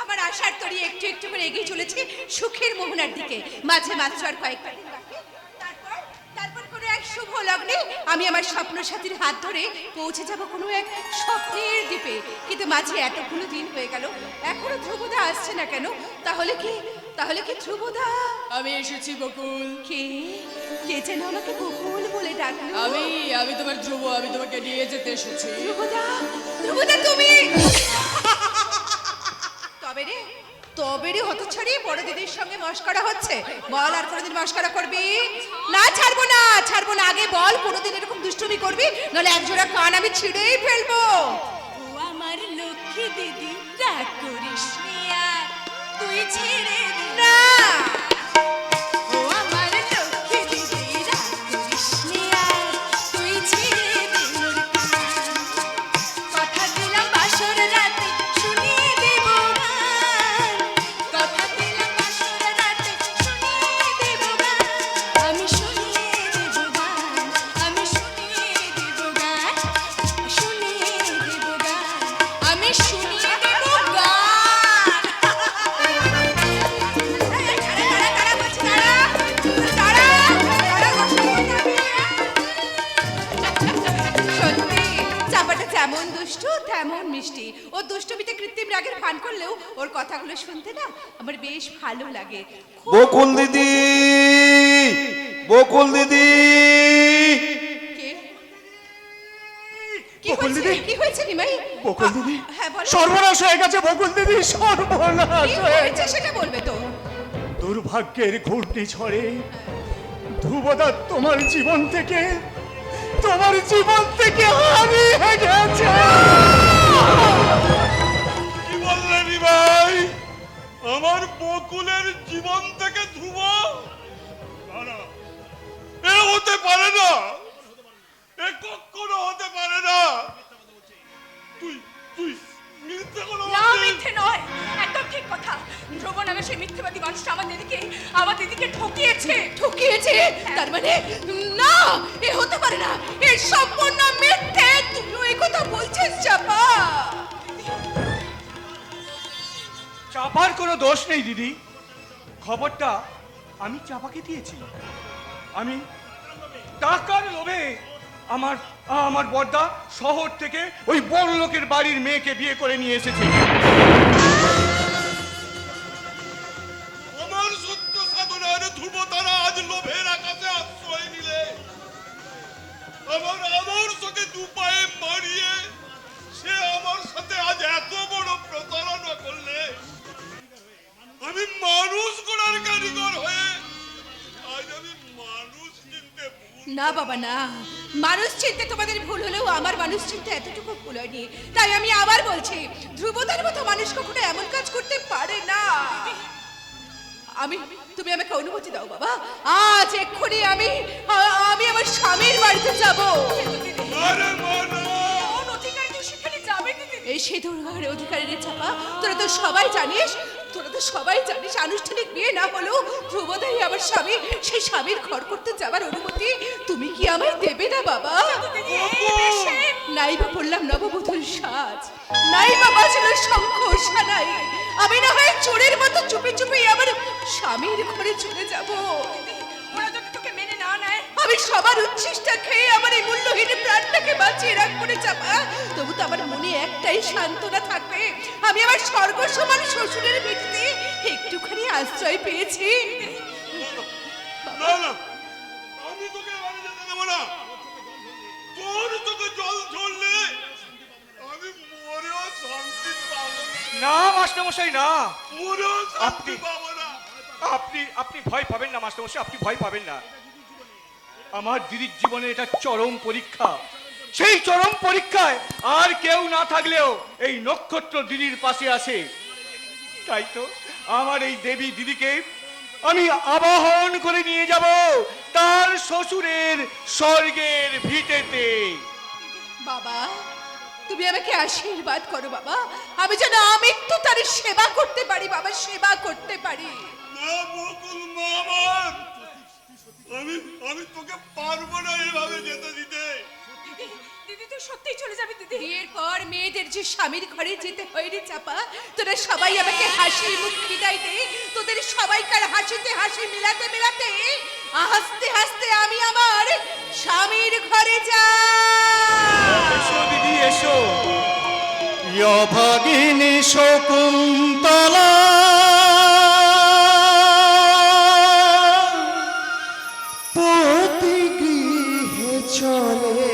আমার আশার তরি একটু একটু করে এগিয়ে চলেছে সুখের মোহনার দিকে। মাঝে মাত্র আর কয়েকটা দিন বাকি। তারপর কোনো এক শুভ লগ্নে আমি আমার স্বপ্ন সাথীর হাত ধরে পৌঁছে যাব কোনো এক স্বপ্নের দ্বীপে। কিন্তু মাঝে এতগুলো দিন হয়ে গেল, এখনো ধ্রুবদা আসছে না কেন? তাহলে কি ধ্রুবদা? আমি এসেছি বকুল। কে কে যেন আমাকে বকুল বলে ডাকলো? আমি তোমার ধ্রুব, আমি তোমাকে নিয়ে যেতে এসেছি। ধ্রুবদা তুমি? তবে রে হতচ্ছাড়ি, বড় দিদির সঙ্গে মস্করা হচ্ছে। বল আর কোনোদিন মস্করা করবি না? ছাড়বো না। আগে বল কোনোদিন এরকম দুষ্টুমি করবি, নাহলে একজোড়া কান আমি ছিঁড়েই ফেলবো। ও আমার লক্ষ্মী দিদি, রাগ করিস নি আর, তুই ছেড়ে দে না। ও আমার লক্ষ্মী দিদি, রাগ করিস নি আর, তুই ছেড়ে দে মোর কান। কথা দিলাম বাসর রাতে শুনিয়ে দেব গান, কথা দিলাম বাসর রাতে শুনিয়ে দেব গান, আমি শুনিয়ে দেব গান, আমি শুনিয়ে দেব গান, শুনিয়ে দেব গান, আমি শুনিয়ে দেব গান। সত্যি চাপাটা যেমন দুষ্টু তেমন মিষ্টি। ও দুষ্টুমিতে কৃত্রিম রাগের ফান করলেও ওর কথাগুলো শুনতে না আমার বেশ ভালো লাগে। বকুল দিদি, বকুল দিদি, কে? কি হয়েছে নিমাই? বকুল দিদি, হ্যাঁ বলো। সর্বনাশ হয়ে গেছে বকুল দিদি, সর্বনাশ কি হয়ে হয়েছে সেটা বলবে তো। দুর্ভাগ্যের ঘূর্ণিঝড়ে ধ্রুবদা তোমার জীবন থেকে হারিয়ে গেছে। কি বললেন ভাই? আমার বকুলের জীবন থেকে ধ্রুব? না, এ হতে পারে না, এ কখনো হতে পারে না। তুই মিথ্যে কথা না, বলছিস। মিথ্যে নয়, একদম ঠিক কথা। ধ্রুব নামে সেই মিথ্যেবাদী মানুষটা আমার দিদিকে ঠকিয়েছে? তার মানে না, এ হতে পারে না, এ সম্পূর্ণ মিথ্যে। তুমিও এই কথা বলছিস চাপা? চাপার কোনো দোষ নেই দিদি, খবরটা আমি চাপাকে দিয়েছি। আমি টাকার লোভে আমার বড়দা শহর থেকে ওই বড় লোকের বাড়ির মেয়েকে বিয়ে করে নিয়ে এসেছে। আমার সত্য সাধনার ধ্রুব তারা আজ লোভের আকাশে আশ্রয় নিলে আমার চোখে দু পায়ে মারিয়ে সে আমার সাথে আজ এত বড় প্রতারণা করলে আমি মানুষ করার কারিগর হয়ে আজ আমি মানুষ চিনতে না বাবা না, মানুষ চিনতে তোমাদের ভুল হলেও আমার মানুষ চিনতে এতটুকু ভুল হয়নি। তাই আমি আবার বলছি, ধ্রুবতার মতো মানুষ কখনো এমন কাজ করতে পারে না। তুমি আমাকে অনুমতি দাও বাবা, আজ এক্ষুনি আমি আমার স্বামীর বাড়িতে যাব। এই সিঁদুর অধিকারীর চাপা, তোরা তো সবাই জানিস আনুষ্ঠানিক বিয়ে না হলেও ধ্রুবদাই আমার স্বামী। সেই স্বামীর ঘর করতে যাবার অনুমতি তুমি কি আমায় দেবে না বাবা? নাই বা বললাম নববধূর সাজ, নাই বা বাজলো শঙ্খ সানাই, আমি না হয় চোরের মতো চুপি চুপি আমার স্বামীর ঘরে চলে যাব। ওরা যদি তোকে মেনে না নেয়, আমি সবার উচ্ছিষ্টা খেয়ে আমার এই মূল্যহীন প্রাণটাকে বাঁচিয়ে রাখবো রে চাপা। তবু তো আমার মনে একটাই সান্ত্বনা থাকবে, আমি আমার স্বর্গ সমান শ্বশুরের ভিটিতে একটুখানি আশ্রয় পেয়েছি। না, আমি তোকে বাড়ি যেতে দেবো না। তোর তোকে জল ঝরলে আমি মরেও শান্তি পাবো না মাস্টারমশাই, না, মরেও শান্তি আপনি- পাবো না। আপনি ভয় পাবেন না মাস্টারমশাই, আপনি ভয় পাবেন না। আমার দিদির জীবনে এটা চরম পরীক্ষা। সেই চরম পরীক্ষায় আর কেউ না থাকলেও এই নক্ষত্র দিদির পাশে আসে। তাই তো আমার এই দেবী দিদিকে আমি আবাহন করে নিয়ে যাব তার শ্বশুরের স্বর্গের ভিটেতে। বাবা, তুমি আমাকে আশীর্বাদ করো বাবা, আমি যেন আমৃত্যু তার সেবা করতে পারি বাবা, সেবা করতে পারি। না বকুল মা আমার, আমি তোকে পারবো না এভাবে যেতে দিতে। দিদি তুই সত্যিই চলে যাবি দিদি? বিয়ের পর মেয়েদের যে স্বামীর ঘরে যেতে হয় রে চাপা, তোরা সবাই আমাকে হাসি মুখ বিদায় দে। তোদের সবাইকার হাসিতে হাসি মিলাতে মিলাতে হাসতে হাসতে আমি আমার স্বামীর ঘরে যাই। এসো দিদি এসো। ভগিনী শকুন্তলা প্রতি গৃহে চলে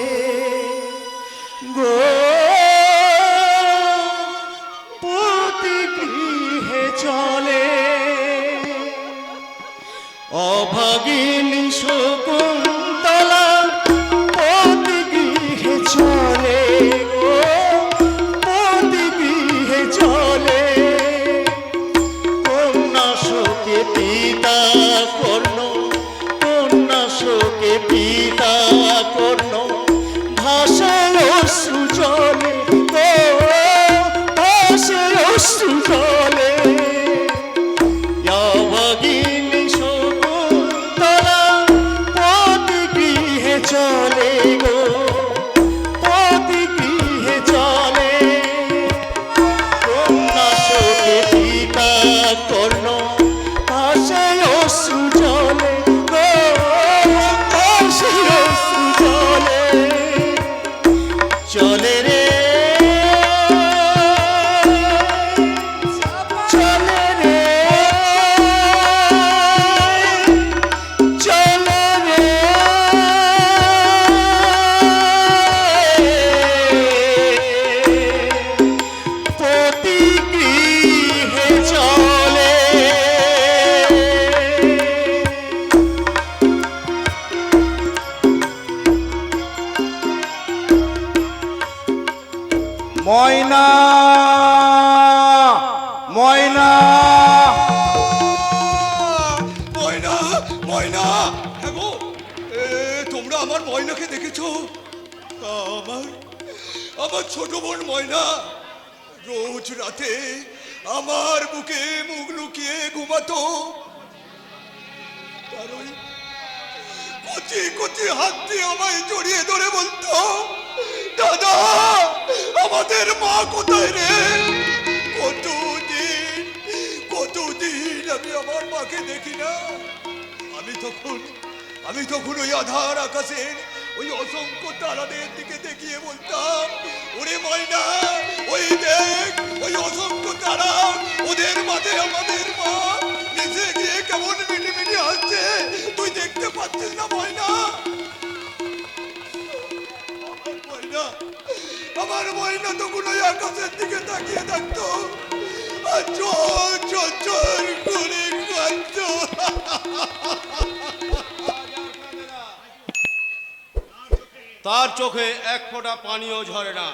গো, প্রতি গৃহে চলে অভাগিনী শকুন্তলা প্রতি গৃহে চলে গো, প্রতি গৃহে চলে কন্যা শোকে পিতা কর্ণ, কন্যা শোকে পিতা কর্ণ ভাষায় অশ্রু জলে গো, ভাষায় অশ্রু জলে ভগিনী শকুন্তলা প্রতি গৃহে চলে গো, প্রতি গৃহে চলে কন্যা শোকে পিতা কর্ণ ভাষায় অশ্রু জলে গো, ভাষায় অশ্রু জলে চলে রে চলে রে চলে রে প্রতি গৃহে চলে। ময়না ময়না ময়না ময়না, হ্যাঁ গো, তোমরা আমার ময়নাকে দেখেছো? আমার আমার ছোট বোন ময়না রোজ রাতে আমার বুকে মুখ লুকিয়ে ঘুমাতো। আর ওই কচি কচি হাত দিয়ে আমায় জড়িয়ে ধরে বলতো, দাদা আমাদের মা কোথায় রে? কতদিন কতদিন আমি আমার মাকে দেখি না। আমি তখন ওই আধার আকাশের ওই অসংখ্য তারাদের দিকে দেখিয়ে বলতাম, ওরে ময়না ওই দেখ ওই অসংখ্য তারা, ওদের মাঝে আমাদের মা নিচে গিয়ে কেমন মিটি মিটি হাসছে, তুই দেখতে পাচ্ছিস না ময়না? আমার ময়না তখন ওই আকাশের দিকে তাকিয়ে থাকতো আর চোর চোর চোর করে কাঁদতো। তার চোখে এক ফোঁটা পানিও ঝরে না।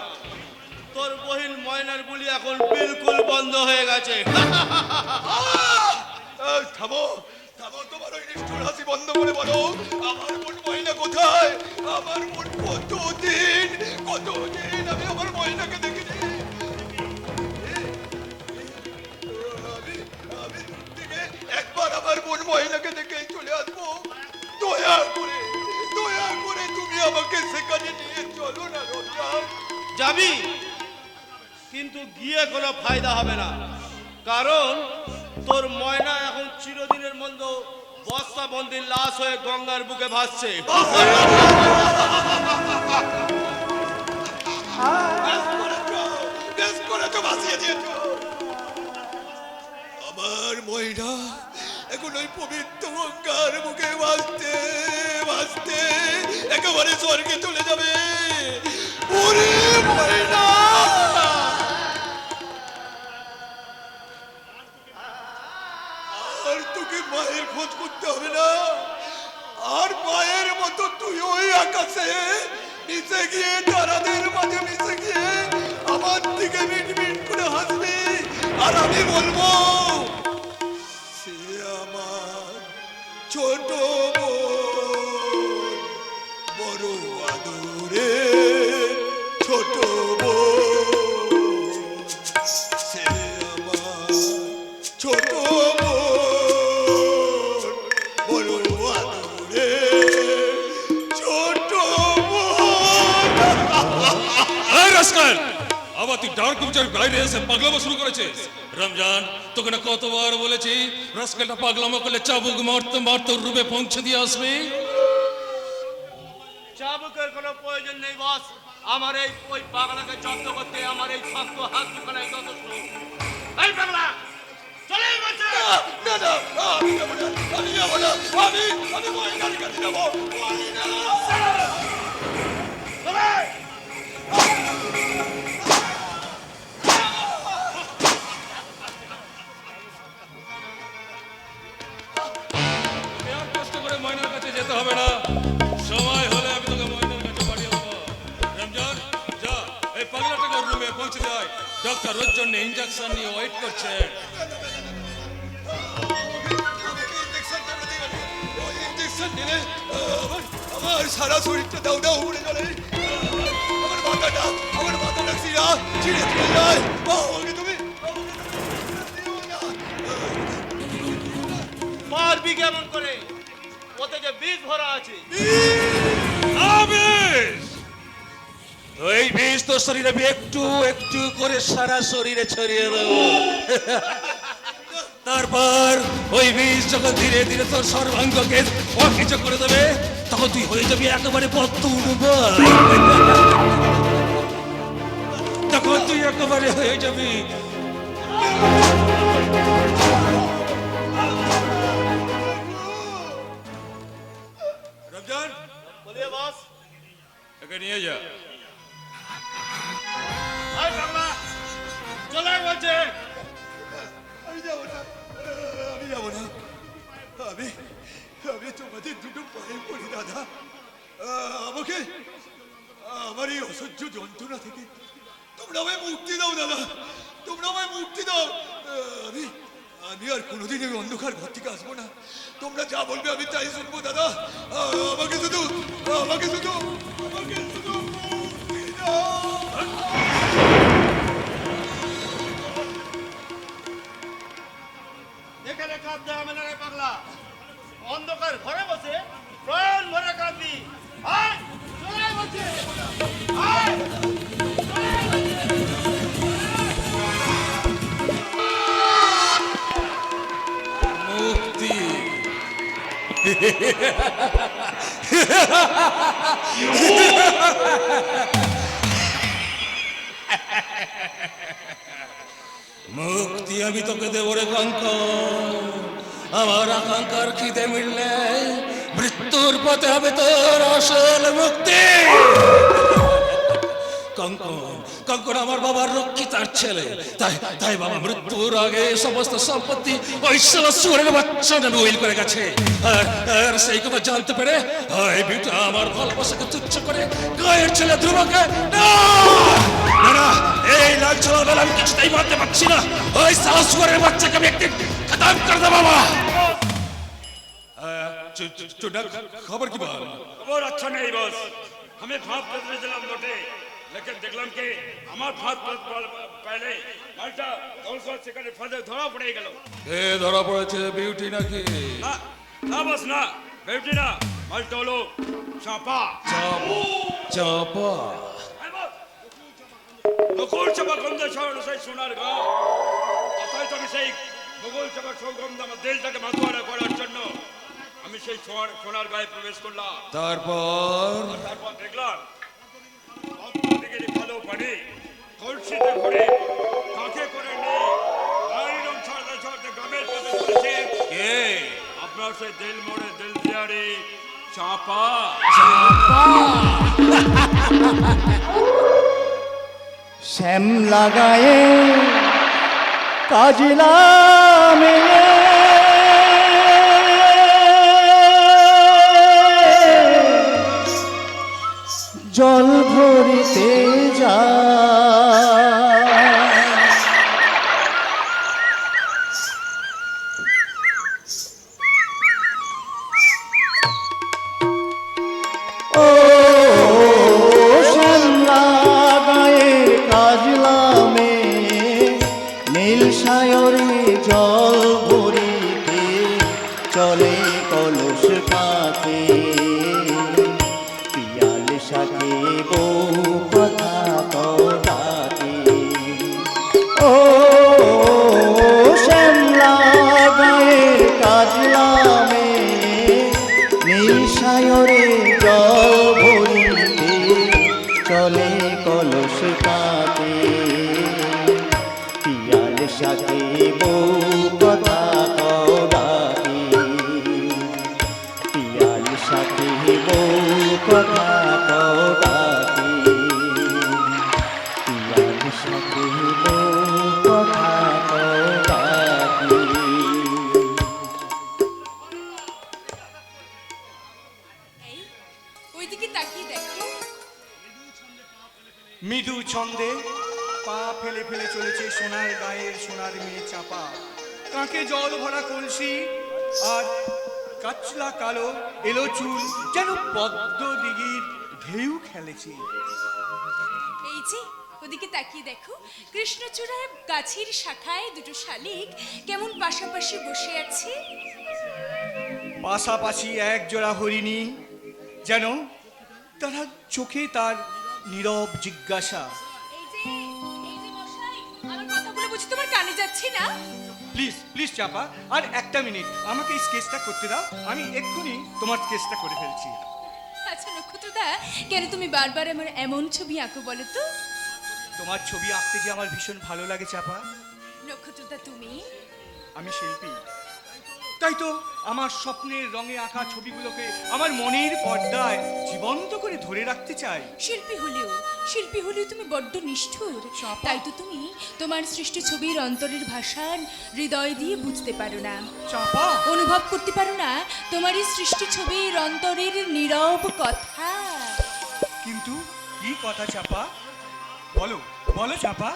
তোর বহিন ময়নার বুলি এখন বিলকুল বন্ধ হয়ে গেছে। থামো থামো, তোমার ওই নিষ্ঠুর হাসি বন্ধ করে বলো, আমার বোন ময়না কোথায়? আমার বোন কতদিন কতদিন আমি আমার ময়নাকে দেখিনি। আমি দূর থেকে একবার আমার বোন ময়নাকে দেখে চলে আসবো। দয়া করে তুমি আমাকে সেখানে নিয়ে চলো না রোজা। যাবি, কিন্তু গিয়ে কোনো ফায়দা হবে না, কারণ তোর ময়না এখন চিরদিনের মতো বস্তা বন্দির লাশ হয়ে গঙ্গার বুকে ভাসছে। বেশ করেছো, ভাসিয়ে দিয়েছো। আমার ময়না এখন ওই পবিত্র গঙ্গার বুকে ভাসতে ভাসতে একেবারে স্বর্গে চলে যাবে। ওরে ময়না, আর তোকে মায়ের খোঁজ করতে হবে না। আর মায়ের মতো তুই ওই আকাশে নিচে গিয়ে তারাদের মাঝে মিশে গিয়ে আমার দিকে মিট মিট করে হাসবি, আর আমি বলবো সে আমার ছোট বোন, বড় আদরে ছোট বোন, সে আমার ছোট বোন, বড় আদরে ছোট বোন। তুই ডার্ক বিচার বাইরে এসে পাগলামো শুরু করেছিস। রমজান, তোকে না কতবার বলেছি রাস্কেলটা পাগলামো করলে চাবুক মারতে মারতে ওর রূপে পৌঁছে দিয়ে আসবি। চাবুকের কোনো প্রয়োজন নেই বস। আমার এই ওই পাগলাকে যত্ন করতে আমার এই শক্ত হাত দুখানাই যথেষ্ট। এই পাগলা চলে বলছে। না না আমি যাবো না, আমি যাবো না, আমি ময়নার কাছে যাবো। আমি না। আর কষ্ট করে ময়নার কাছে যেতে হবে না, সময় হলে আমি তোকে ময়নার কাছে পাঠিয়ে দেবো। রমজান, যা এই পাগলাটাকে ওর রুমে পৌঁছে দেয়। ডক্টর ওর জন্য ইঞ্জেকশন নিয়ে ওয়েট করছে। ইঞ্জেকশন দিলে আমার সারা শরীরটা দাউ দাউ উড়ে চলে। আমার মাথাটা ছিঁড়ে যায়। আমাকে তুমি পারবি কেমন করে? ওতে যে বীজ ভরা আছে। ওই বিষ তোর শরীরে আমি একটু একটু করে সারা শরীরে ছড়িয়ে দেবো। তারপর ওই বিষ যখন ধীরে ধীরে তোর সর্বাঙ্গকে অকেজ করে দেবে, তখন তুই হয়ে যাবি একেবারে পতুড়বাই। তখন তুই একেবারে হয়ে যাবি রমজান, বলিয়ে বস। একে নিয়ে যা। এই পাগলা চলে বলছে। আমি যাবো না, আমি যাবো না। আমি আমি তোমাদের দুটো পায়ে পড়ি দাদা। আমাকে আমার এই অসহ্য যন্ত্রণা থেকে তোমরা আমায় মুক্তি দাও দাদা, তোমরা আমায় মুক্তি দাও। আমি আমি আর কোনোদিন ওই অন্ধকার ঘর থেকে আসবো না। তোমরা যা বলবে আমি তাই শুনবো দাদা। আমাকে শুধু মুক্তি দাও। এখানে কাঁদতে হবে না রে পাগলা। অন্ধকার ঘরে বসে প্রাণ ভরে কাঁদবি। আয় চলে বলছে। আয় মুক্তি। মুক্তি আমি তোকে দেবো রে কঙ্কন। আমার আকাঙ্ক্ষার খিদে মিললে মৃত্যুর পথে হবে তোর আসল মুক্তি। কঙ্কন, কঙ্কন আমার বাবার রক্ষিতার ছেলে, তাই তাই বাবা মৃত্যুর আগে সমস্ত সম্পত্তি ওই সুরের বাচ্চা নামে উইল করে গেছে। আর সেই কথা জানতে পেরে ওই বিটা আমার ভালোবাসাকে তুচ্ছ করে গায়ের ছেলে ধ্রুবকে না না এই লাল ছোড়া বেলা আমি কিছুতেই মারতে পারছি না। ওই সুরের বাচ্চাকে আমি একদিন খতম করে দেবো বাবা। খবর কি বল? খবর আচ্ছা নেই বস। আমি ফাঁদ পেতে দিলাম বটে, लेकिन দেখলাম কি আমার ফাঁদ পাইলে মালটা দলসল সেখানে ফাঁদে ধরা পড়ে গেল। এ ধরা পড়েছে বিউটি নাকি? না না বস, না বেউটি না, মালটা হলো চাপা। চাপা? নকুল চাপা গন্ধ শহর সেই সোনার গাঁ। অথচ আমি সেই নকুল চাপার সৌগন্ধ আমার দিলটাকে মাতোয়ারা করার জন্য আমি সেই সোনার গায়ে প্রবেশ করলাম। তারপর দেখলাম ভালো পানি কলসিতে ভরে কাকে করে নেই আইরন ছাড়তে ছাড়তে গ্রামের পথে চলেছে। কে? আপনার সেই দিল মোড়ে দিল দিয়ারে চাপা। শ্যাম লাগায়ে কাজলা মেয়ে জল ভরিতে যায়। ও শ্যামলা গায়ের কাজলা মেয়ে নীল সায়রে জল ভরিতে চলে কলস কাকে পিয়াল শাকে বউ কথা তো ডাকে। বউ কথা কও ডাকি পিয়ার সাথে বউ কথা কও ডাকি পিয়ার সাথে বউ কথা কও ডাকি এই ওইদিকে তাকিয়ে দেখো। মৃদু ছন্দে পা ফেলে ফেলে চলেছে সোনার গায়ের সোনার মেয়ে চাপা। কাঁকে জল ভরা কলসি আর কাচলা কালো এলো চুল যেন পদ্ম দিঘির ঢেউ খেলেছে। এই যে ওদিকে তাকিয়ে দেখো, কৃষ্ণচূড়ার গাছের শাখায় দুটো শালিক কেমন পাশাপাশি বসে আছে। পাশাপাশি এক জোড়া হরিণী, যেন তারা চোখে তার নীরব জিজ্ঞাসা। এই যে মশাই, আমার কথাগুলো বুঝি তোমার কানে যাচ্ছে না? প্লিজ প্লিজ চাপা, আর একটা মিনিট আমাকে এই স্কেচটা করতে দাও, আমি এক্ষুনি তোমার স্কেচটা করে ফেলছি। আচ্ছা নক্ষত্রদা, কেন তুমি বারবার আমার এমন ছবি আঁকো বলো তো? তোমার ছবি আঁকতে যে আমার ভীষণ ভালো লাগে চাপা। নক্ষত্রদা তুমি? আমি শিল্পী, তাই তো আমার স্বপ্নের রঙে আঁকা ছবিগুলোকে আমার মনের পর্দায় জীবন্ত করে ধরে রাখতে চাই। শিল্পী হলেও তুমি বড্ড নিষ্ঠুর। তাই তো তুমি তোমার সৃষ্টি ছবির অন্তরের ভাষার হৃদয় দিয়ে বুঝতে পারো না, চাপা অনুভব করতে পারো না তোমার এই সৃষ্টি ছবির অন্তরের নীরব কথা। কিন্তু কি কথা চাপা, বলো বলো চাপা।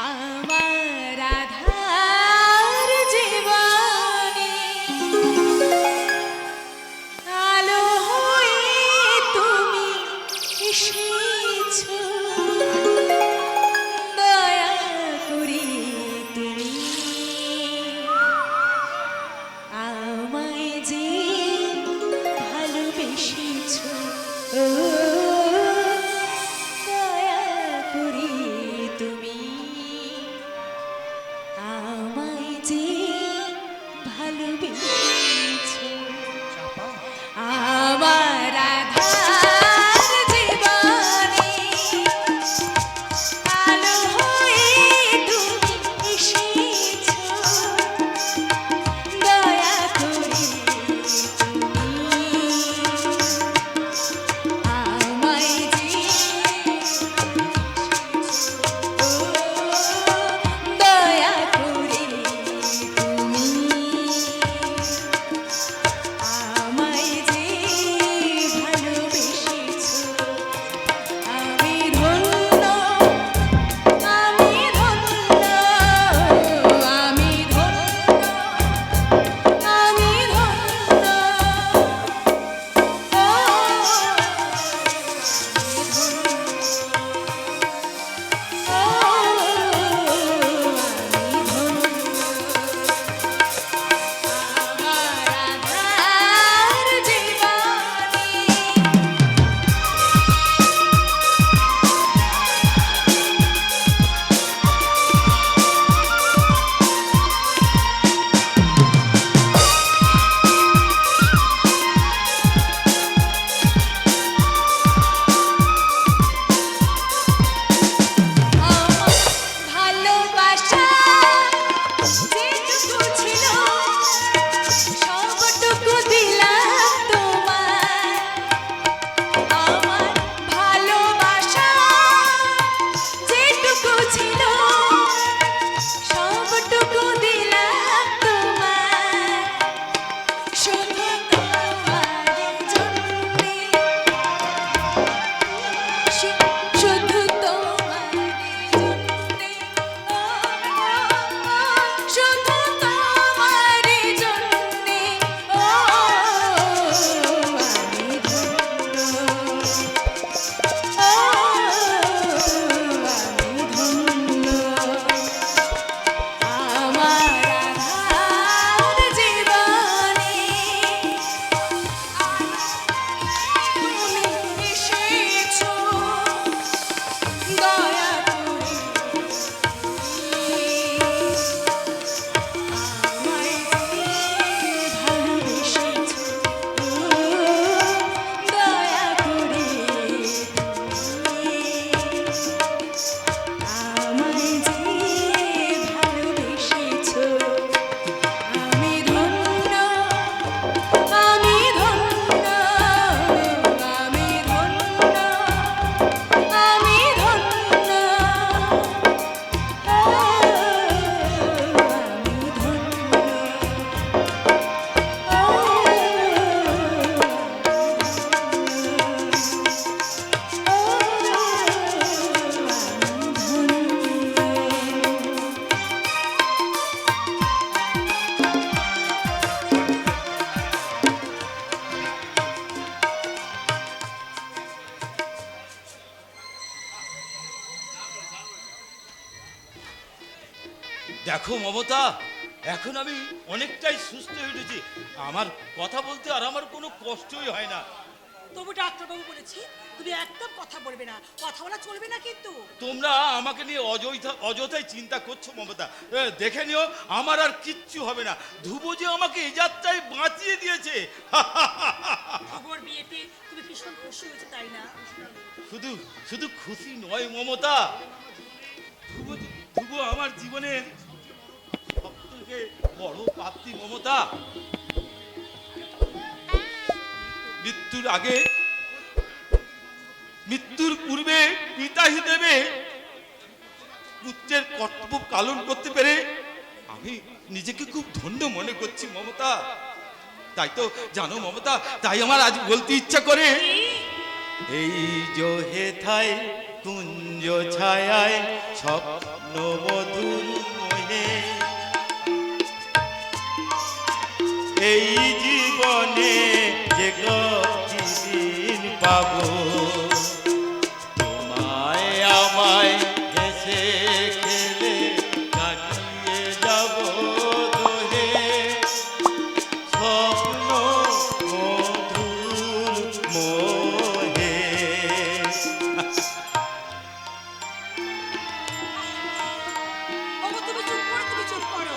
আমার আধার জীবনে আলো হয়ে তুমি এসেছো, দয়া করে তুমি আমায় যে ভালোবেসেছো, ও দয়া করে তুমি আমায় দেখো মমতা, এখন আমি অনেকটাই সুস্থ হয়ে উঠেছি। আমার কথা বলতে আর আমার কোনো কষ্টই হয় না। তবু ডাক্তারবাবু বলেছি তুমি একদম কথা বলবে না, কথা বলা চলবে না কিন্তু। তোমরা আমাকে নিয়ে অযথাই চিন্তা করছো মমতা। দেখে নিও আমার আর কিচ্ছু হবে না। ধ্রুব যে আমাকে এই যাত্রায় বাঁচিয়ে দিয়েছে। খবর বিয়েতে তুমি ভীষণ খুশি হয়েছে তাই না? শুধু শুধু খুশি নয় মমতা, ধ্রুব আমার জীবনের সবথেকে বড় প্রাপ্তি মমতা। মৃত্যুর পূর্বে পিতা হিসেবে পুত্রের কর্তব্য পালন করতে পেরে আমি নিজেকে খুব ধন্য মনে করছি মমতা। তাই তো জানো মমতা, তাই আমার আজ বলতে ইচ্ছা করে, এই যে হেথায় কুঞ্জ ছায়ায় স্বপ্ন মধুর মোহে, এই জীবনে যে দিন পাবো, তোমায় আমায় হেসে খেলে কাটিয়ে যাব দোহে, স্বপ্ন মধুর মোহে। ওগো তুমি চুপ করো, তুমি চুপ করো,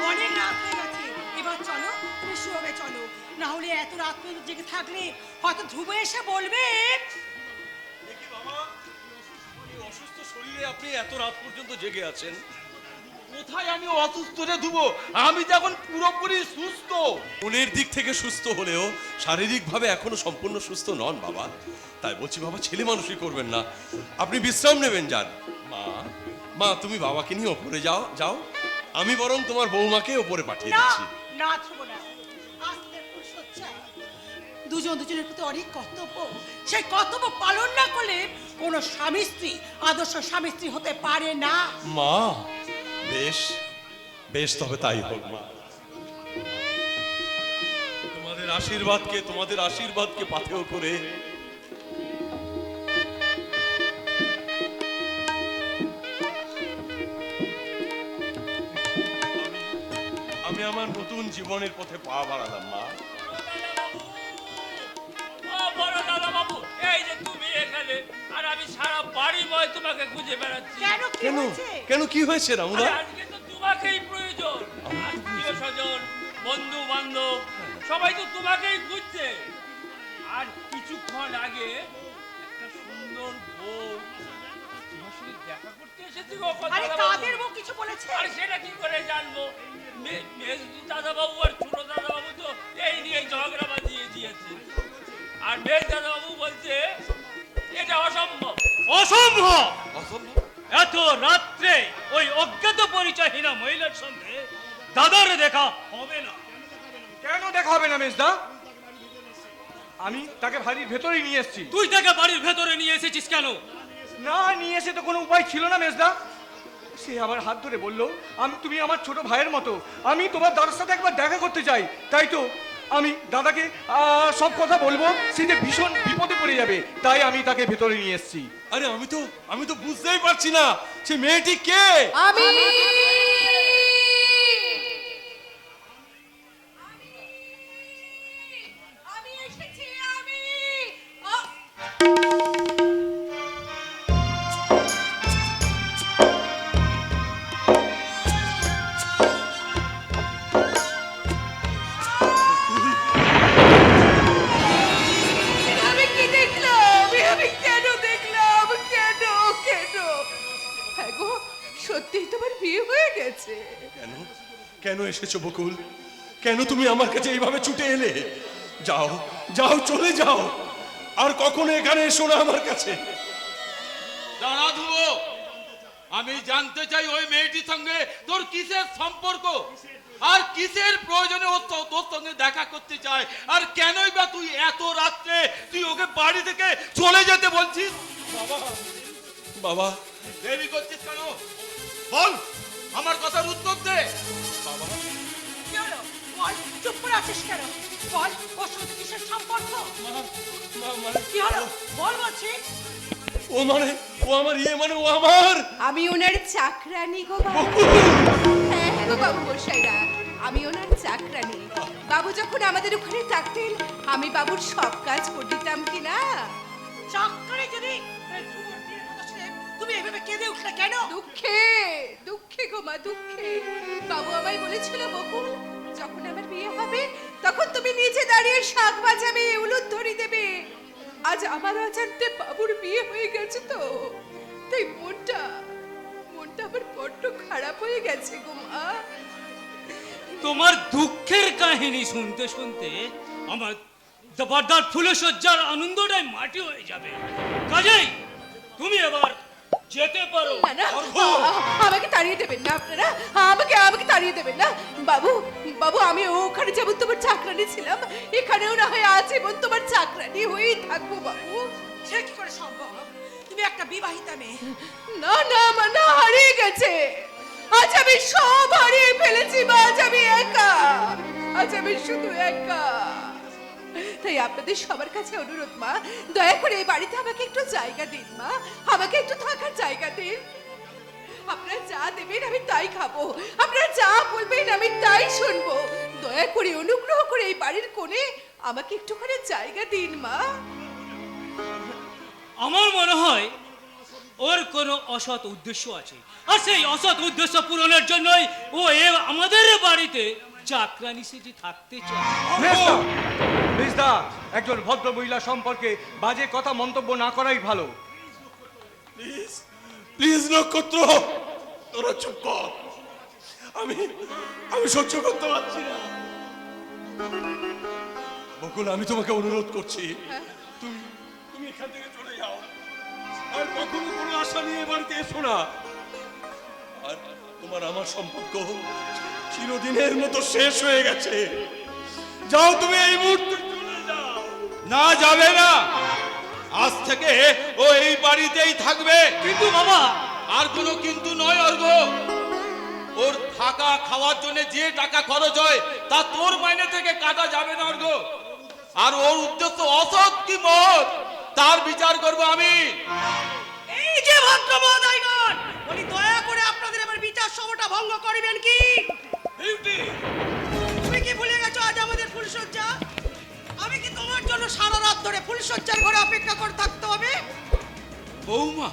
অনেক রাত হয়ে গেছে, এবার চলো তুমি শুয়োবে চলো, না হলে এত রাত পর্যন্ত জেগে থাকলে হয়তো ধ্রুব এসে বলবে। অসুস্থ শরীরে আপনি এত রাত পর্যন্ত জেগে আছেন। কোথায় আমি অসুস্থ রে ধ্রুব, আমি তো এখন পুরোপুরি সুস্থ। মনের দিক থেকে সুস্থ হলেও শারীরিকভাবে এখনো সম্পূর্ণ সুস্থ নন বাবা। তাই বলছি বাবা, ছেলে মানুষই করবেন না, আপনি বিশ্রাম নেবেন যান। মা তুমি বাবাকে নিয়ে ওপরে যাও যাও, আমি বরং তোমার বৌমাকে ওপরে পাঠিয়ে না দিচ্ছি। না ধ্রুব না, আস্তে করে সচ্ছায় দুজন দুজনের প্রতি অনেক কর্তব্য, সেই কর্তব্য পালন না করলে কোনো স্বামী স্ত্রী আদর্শ স্বামী স্ত্রী হতে পারে না। মা বেশ বেশ, তবে তাই হোক মা। তোমাদের আশীর্বাদকে পাথেয় করে আমি আমার নতুন জীবনের পথে পা বাড়ালাম মা। বড় দাদা বাবু, এই যে তুমি এখানে, আর আমি সারা বাড়িময় তোমাকে খুঁজে বেড়াচ্ছি। কেন কি কেন হয়েছে? কেন কি হয়েছে রামুদা? আরে আজকে তো তোমাকেই প্রয়োজন, আত্মীয় স্বজন বন্ধু বান্ধব সবাই তো তোমাকেই খুঁজছে। আর কিছুক্ষণ আগে একটা সুন্দর বউ তোমার সঙ্গে দেখা করতে এসেছি গো। আরে কাদের বউ কিছু বলেছে? আরে সেটা কি করে জানবো? মেজদু দাদা বাবু আর ছোট দাদা বাবু তো এই নিয়ে ঝগড়া বাঁধিয়ে দিয়েছে। আর মেজ দাদা বাবু বলছে এটা অসম্ভব। অসম্ভব? এত রাত্রে ওই অজ্ঞাত পরিচয়হীনা মহিলার সঙ্গে দাদার দেখা হবে না। কেন দেখা হবে না মেজদা? আমি তাকে বাড়ির ভেতরেই নিয়ে এসেছি। তুই তাকে বাড়ির ভেতরে নিয়ে এসেছিস কেন? না নিয়ে এসে তো কোনো উপায় ছিল না মেজদা। সে আমার হাত ধরে বলল, তুমি আমার ছোট ভাইয়ের মতো, আমি তোমার দাদার সাথে একবার দেখা করতে চাই। তাই তো আমি দাদাকে সব কথা বলবো, সে যে ভীষণ বিপদে পড়ে যাবে, তাই আমি তাকে ভেতরে নিয়ে এসেছি। আরে আমি তো বুঝতেই পারছি না সে মেয়েটি কে। আমি এসেছি, আমি আমি কি দেখলাম? আমি কেন দেখলাম? কেন কেন? হ্যাঁ গো, সত্যিই তোমার বিয়ে হয়ে গেছে। কেন কেন এসেছো বকুল? কেন তুমি আমার কাছে এইভাবে ছুটে এলে? যাও যাও, চলে যাও, আর কখনো এখানে এসো না আমার কাছে। দাঁড়া ধ্রুব, আমি জানতে চাই ওই মেয়েটির সঙ্গে তোর কিসের সম্পর্ক, আর কিসের প্রয়োজনে ও তোর সঙ্গে দেখা করতে চায়, আর কেনই বা তুই এত রাত্রে তুই ওকে বাড়ি থেকে চলে যেতে বলছিস? বাবা দেরি করছিস কেন? বল, আমার কথার উত্তর দে। কি হলো? বল, চুপ করে আছিস কেন? বল, ওর সঙ্গে কিসের সম্পর্ক? কি হলো? বল বলছি। ও মানে ও আমার ও আমার আমি ওনার চাকরানি গো বাবা। হ্যাঁ গো বাবু মশাইরা, আমি ওনার চাকরানি। বাবু যখন আমাদের ওখানে থাকতেন, আমি বাবুর সব কাজ করে দিতাম কি না? চাকরি যদি এই ধ্রুবর বিয়ের কথা শুনে তুমি এভাবে কেঁদে উঠলে কেন? দুঃখে দুঃখে গো মা, দুঃখে। বাবু আমায় বলেছিল, বকুল যখন আমার বিয়ে হবে তখন তুমি নিচে দাঁড়িয়ে শাক বাজাবে, উলুদ ধরি দেবে। আজ আমার অজান্তে বাবুর বিয়ে হয়ে গেছে, তো তাই মনটা আমার বড্ড খারাপ হয়ে গেছে গো মা। তোমার দুঃখের কাহিনী শুনতে শুনতে আমার জবরদস্ত ফুলসজ্জার আনন্দটাই মাটি হয়ে যাবে। কাজেই তুমি এবার যেতে পারো। না না, আমাকে তাড়িয়ে দেবেন না আপনারা, আমাকে তাড়িয়ে দেবেন না। বাবু বাবু, আমি ওখানে যেমন তোমার চাকরানি ছিলাম, এখানেও না হয় আজীবন তোমার চাকরানি হয়েই থাকবো বাবু। সে কি করে সম্ভব? তুমি একটা বিবাহিতা মেয়ে। না না মা, না, হারিয়ে গেছে। আজ আমি সব হারিয়ে ফেলেছি মা, আজ আমি একা, আজ আমি শুধু একা। তাই আপনাদের সবার কাছে অনুরোধ মা, দয়া করে এই বাড়িতে আমাকে একটু জায়গা দিন মা, আমাকে একটু থাকার জায়গা দিন। আপনারা যা দেবেন আমি তাই খাবো, আপনারা যা বলবেন আমি তাই শুনবো। দয়া করে অনুগ্রহ করে এই বাড়ির কোণে আমাকে একটুখানি জায়গা দিন মা। আমার মনে হয় ওর কোনো অসৎ উদ্দেশ্য আছে, আর সেই অসৎ উদ্দেশ্য পূরণের জন্যই ও আমাদের বাড়িতে চাকরানি সেজে থাকতে চায়। মিসদা, একজন ভদ্র মহিলা সম্পর্কে বাজে কথা মন্তব্য না করাই ভালো। প্লিজ প্লিজ নক্ষত্র, তোরা চুপ কর। আমি সহ্য করতে পারছি না। বকুল, আমি তোমাকে অনুরোধ করছি, তুমি এখান থেকে চলে যাও, আর কখনো কোনো আশা নিয়ে বাড়িতে এসো না। আর তোমার আমার সম্পর্ক চিরদিনের মতো শেষ হয়ে গেছে। যাও, তুমি এই মুহূর্তে চলে যাও। না, যাবে না। আজ থেকে ও এই বাড়িতেই থাকবে। কিন্তু বাবা, আর কোনো কিন্তু নয় অর্ঘ। ওর থাকা খাওয়ার জন্য যে টাকা খরচ হয় তা তোর মাইনে থেকে কাটা যাবে না অর্ঘ। আর ওর উদ্দেশ্য অসৎ কি মহৎ তার বিচার করব আমি। এই যে ভদ্র মহোদয়গণ, বলি দয়া করে আপনাদের এবার বিচার সভাটা ভঙ্গ করিবেন কি? তুমি কি ভুলে গেছো আজ আমাদের ফুলসজ্জা? আমি কি তোমার জন্য সারা রাত ধরে ফুলসজ্জার ঘরে অপেক্ষা করে থাকতে হবে? বৌমা,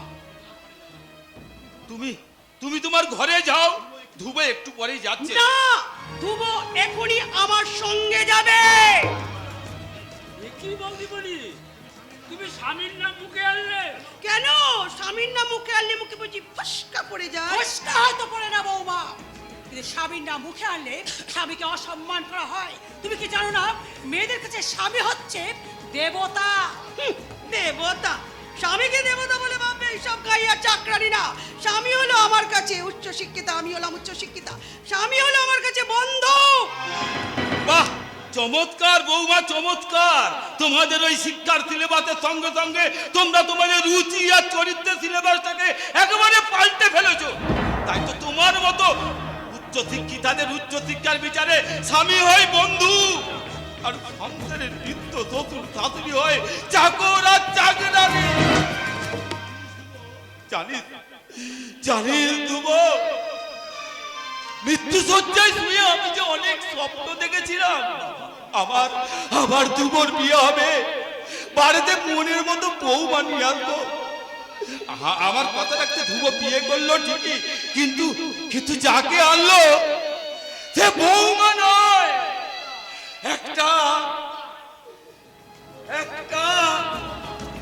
তুমি তোমার ঘরে যাও, ধুবে একটু পরেই যাচ্ছে। না, ধুবো এখনই আমার সঙ্গে যাবে। কি বলতে বলি, তুমি স্বামীর নাম মুখে আনলে কেন? স্বামীর নাম মুখে আনলে মুখে বুঝি ফসকা পড়ে যায়? ফসকা হয়তো পড়ে না বৌমা, কিন্তু স্বামীর নাম মুখে আনলে স্বামীকে অসম্মান করা হয়। তুমি কি জানো না, মেয়েদের কাছে স্বামী হচ্ছে দেবতা। দেবতা? স্বামীকে দেবতা বলে ভাববে এইসব গাইয়া চাকরানি না। স্বামী হলো আমার কাছে উচ্চ শিক্ষিতা, আমি হলাম উচ্চ শিক্ষিতা। স্বামী হলো আমার কাছে বন্ধু। বাহ, চমৎকার বৌমা, চমৎকার। তোমাদের ওই শিক্ষার সিলেবাসের সঙ্গে সঙ্গে তোমরা তোমাদের রুচি আর চরিত্রের সিলেবাসটাকে একেবারে পাল্টে ফেলেছো। তাই তো তোমার মতো উচ্চ শিক্ষিতাদের উচ্চ শিক্ষার বিচারে স্বামী হয় বন্ধু, আর সংসারের নিত্য শ্বশুর শাশুড়ি হয় চাকর আর চাকরানি। জানিস দুবো, মৃত্যু শয্যায় শুয়ে আমি যে অনেক স্বপ্ন দেখেছিলাম। আবার দুবোর বিয়ে হবে, বাড়িতে মনের মতো বৌমা নিয়ে আসবো। আমার কথা রাখতে ধুবো বিয়ে করলো ঠিকই, কিন্তু যাকে আনলো সে বৌমা নয়, একটা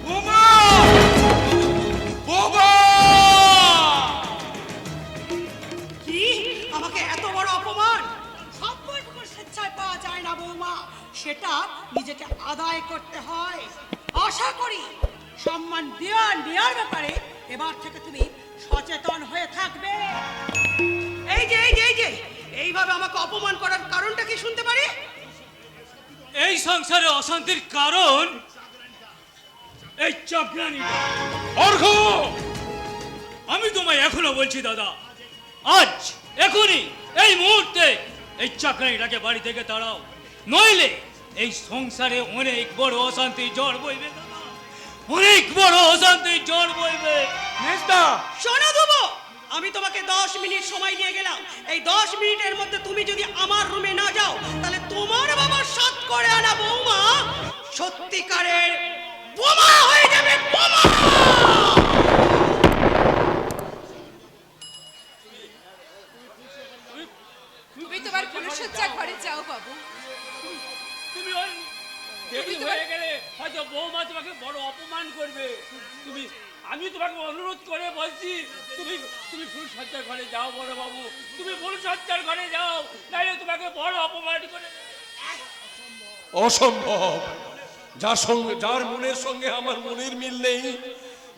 বোমা। কি? আমাকে এত বড় অপমান? সম্পর্ক স্বেচ্ছায় পাওয়া যায় না বৌমা, সেটা নিজেকে আদায় করতে হয়। আশা করি সম্মান দেওয়ার ব্যাপারে এবার থেকে তুমি সচেতন হয়ে থাকবে। এই যে এইভাবে আমাকে অপমান করার কারণটা কি শুনতে পারি? এই সংসারে অশান্তির কারণ এই চাকরানিটা। অর্ঘ, আমি তোমায় এখনো বলছি দাদা, আজ এখনই এই মুহূর্তে এই চাকরানিটাকে বাড়ি থেকে তাড়াও, নইলে এই সংসারে অনেক বড় অশান্তি ঝড় বইবে দাদা, অনেক বড় অশান্তি ঝড় বইবে। মিসদা, শোনো দেবো, আমি তোমাকে 10 মিনিট সময় দিয়ে গেলাম। এই 10 মিনিটের মধ্যে তুমি যদি আমার রুমে না যাও তাহলে তোমার বাবার সাথ করে আনা বৌমা সত্যিকারের বোমা হয়ে যাবে, বোমা। তুমি তোমার ফুলসজ্জা ঘরে যাও বাবু। তুমি ওই দেবী হয়ে গেলে হয়তো বৌমা তোমাকে বড় অপমান করবে। আমি তোমাকে অনুরোধ করে বলছি, তুমি তুমি ফুলসজ্জার ঘরে যাও বড় বাবু, তুমি ফুলসজ্জার ঘরে যাও, নাইলে তোমাকে বড় অপমান করে। অসম্ভব। যার মনের সঙ্গে আমার মনের মিল নেই,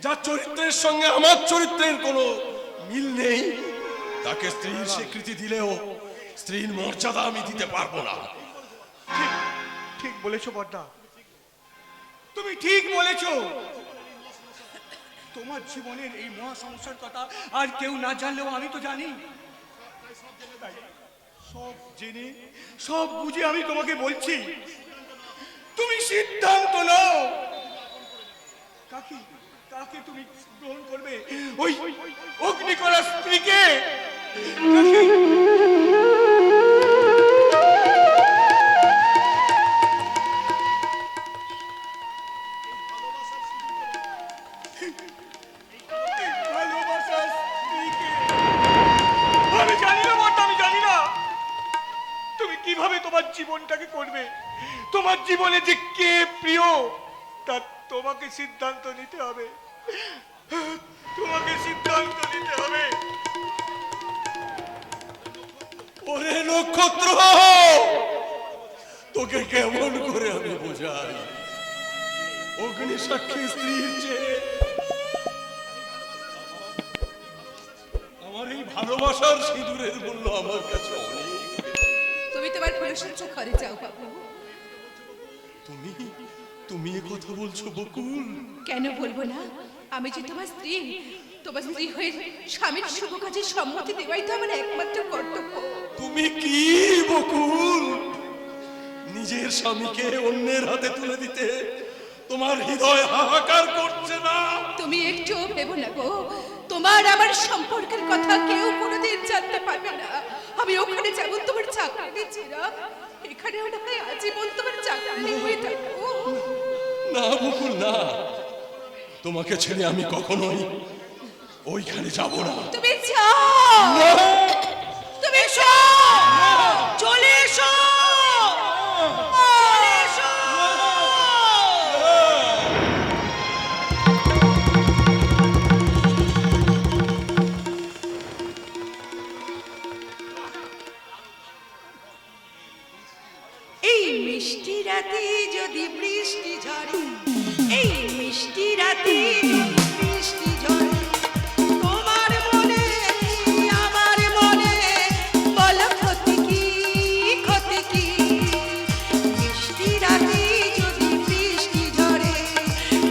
যার চরিত্রের সঙ্গে আমার চরিত্রের কোনো মিল নেই, তাকে স্ত্রীর স্বীকৃতি দিলেও স্ত্রীর মর্যাদা আমি দিতে পারবো না। ঠিক বলেছো বড়দা, তুমি ঠিক বলেছো। তোমার জীবনের এই মহা সমস্যার কথা আর কেউ না জানলেও আমি তো জানি। সব জেনে সব বুঝে আমি তোমাকে বলছি, তুমি সিদ্ধান্ত নাও। কাকে তুমি গ্রহণ করবে? ওই অগ্নিকণা স্ত্রীকে আমি জানি না বড়দা, আমি জানি না তুমি কিভাবে তোমার জীবনটাকে করবে। তোমার জীবনে যে কে প্রিয় তা তোমাকে সিদ্ধান্ত নিতে হবে, তোমাকে সিদ্ধান্ত নিতে হবে। ওরে নক্ষত্র, তোকে কেমন করে আমি বোঝাই? অগ্নি সাক্ষী স্ত্রীর চেয়ে আমার এই ভালোবাসার সিঁদুরের মূল্য আমার কাছে অনেক। তুমি তোমার ফুলসজ্জা ঘরে যাও বাবু। তুমি এ কথা বলছো বকুল? কেন বলবো না? আমি যে তোমার স্ত্রী, তোমার স্ত্রী হয়ে স্বামীর শুভ কাজে সম্মতি দেওয়াই তো আমার একমাত্র কর্তব্য। তুমি কি বকুল? নিজের স্বামীকে অন্যের হাতে তুলে দিতে তোমার হৃদয় হাহাকার করছে না? তুমি একটু ভেবো না গো, তোমার আমার সম্পর্কের কথা কেউ কোনোদিন জানতে পারবে না। আমি ওখানে যেমন তোমার চাকরি দিচ্ছিলাম, এখানে না হয় আজীবন তোমার চাকরি হয়ে থাকবো। না বকুল না, তোমাকে ছেড়ে আমি কখনোই ওইখানে যাব না। তুমি যাও, তুমি যাও, চলে এসো, চলে এসো। এই মিষ্টি রাতে যদি বৃষ্টি ঝরে, এই মিষ্টি রাতে যদি বৃষ্টি ঝরে, তোমার মনে আমার মনে বলো ক্ষতি কি, ক্ষতি কি? মিষ্টি রাতে যদি বৃষ্টি ঝরে,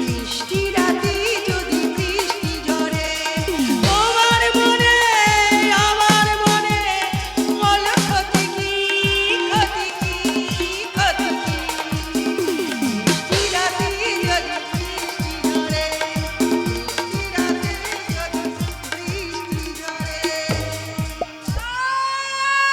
মিষ্টি রাতে যদি বৃষ্টি ঝরে, তোমার মনে আমার মনে বলো ক্ষতি কি, ক্ষতি কি, ক্ষতি কি? মিষ্টি রাতে যদি বৃষ্টি ঝরে, মিষ্টি রাতে যদি বৃষ্টি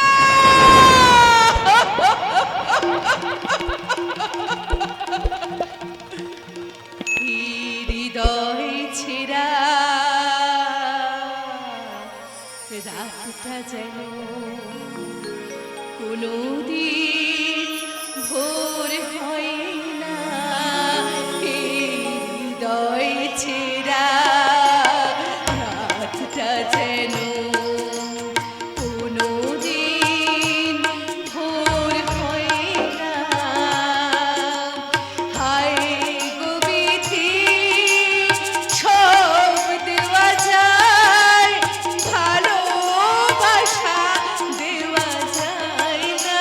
হৃদয় ছেড়া রাতটা যেন কোনোদিন ভোর হয় না। হৃদয় ছেড়া রাতটা যেন কোনোদিন ভোর হয় না। হায় গো বিধি, সব দেওয়া যায়, ভালোবাসা দেওয়া যায় না।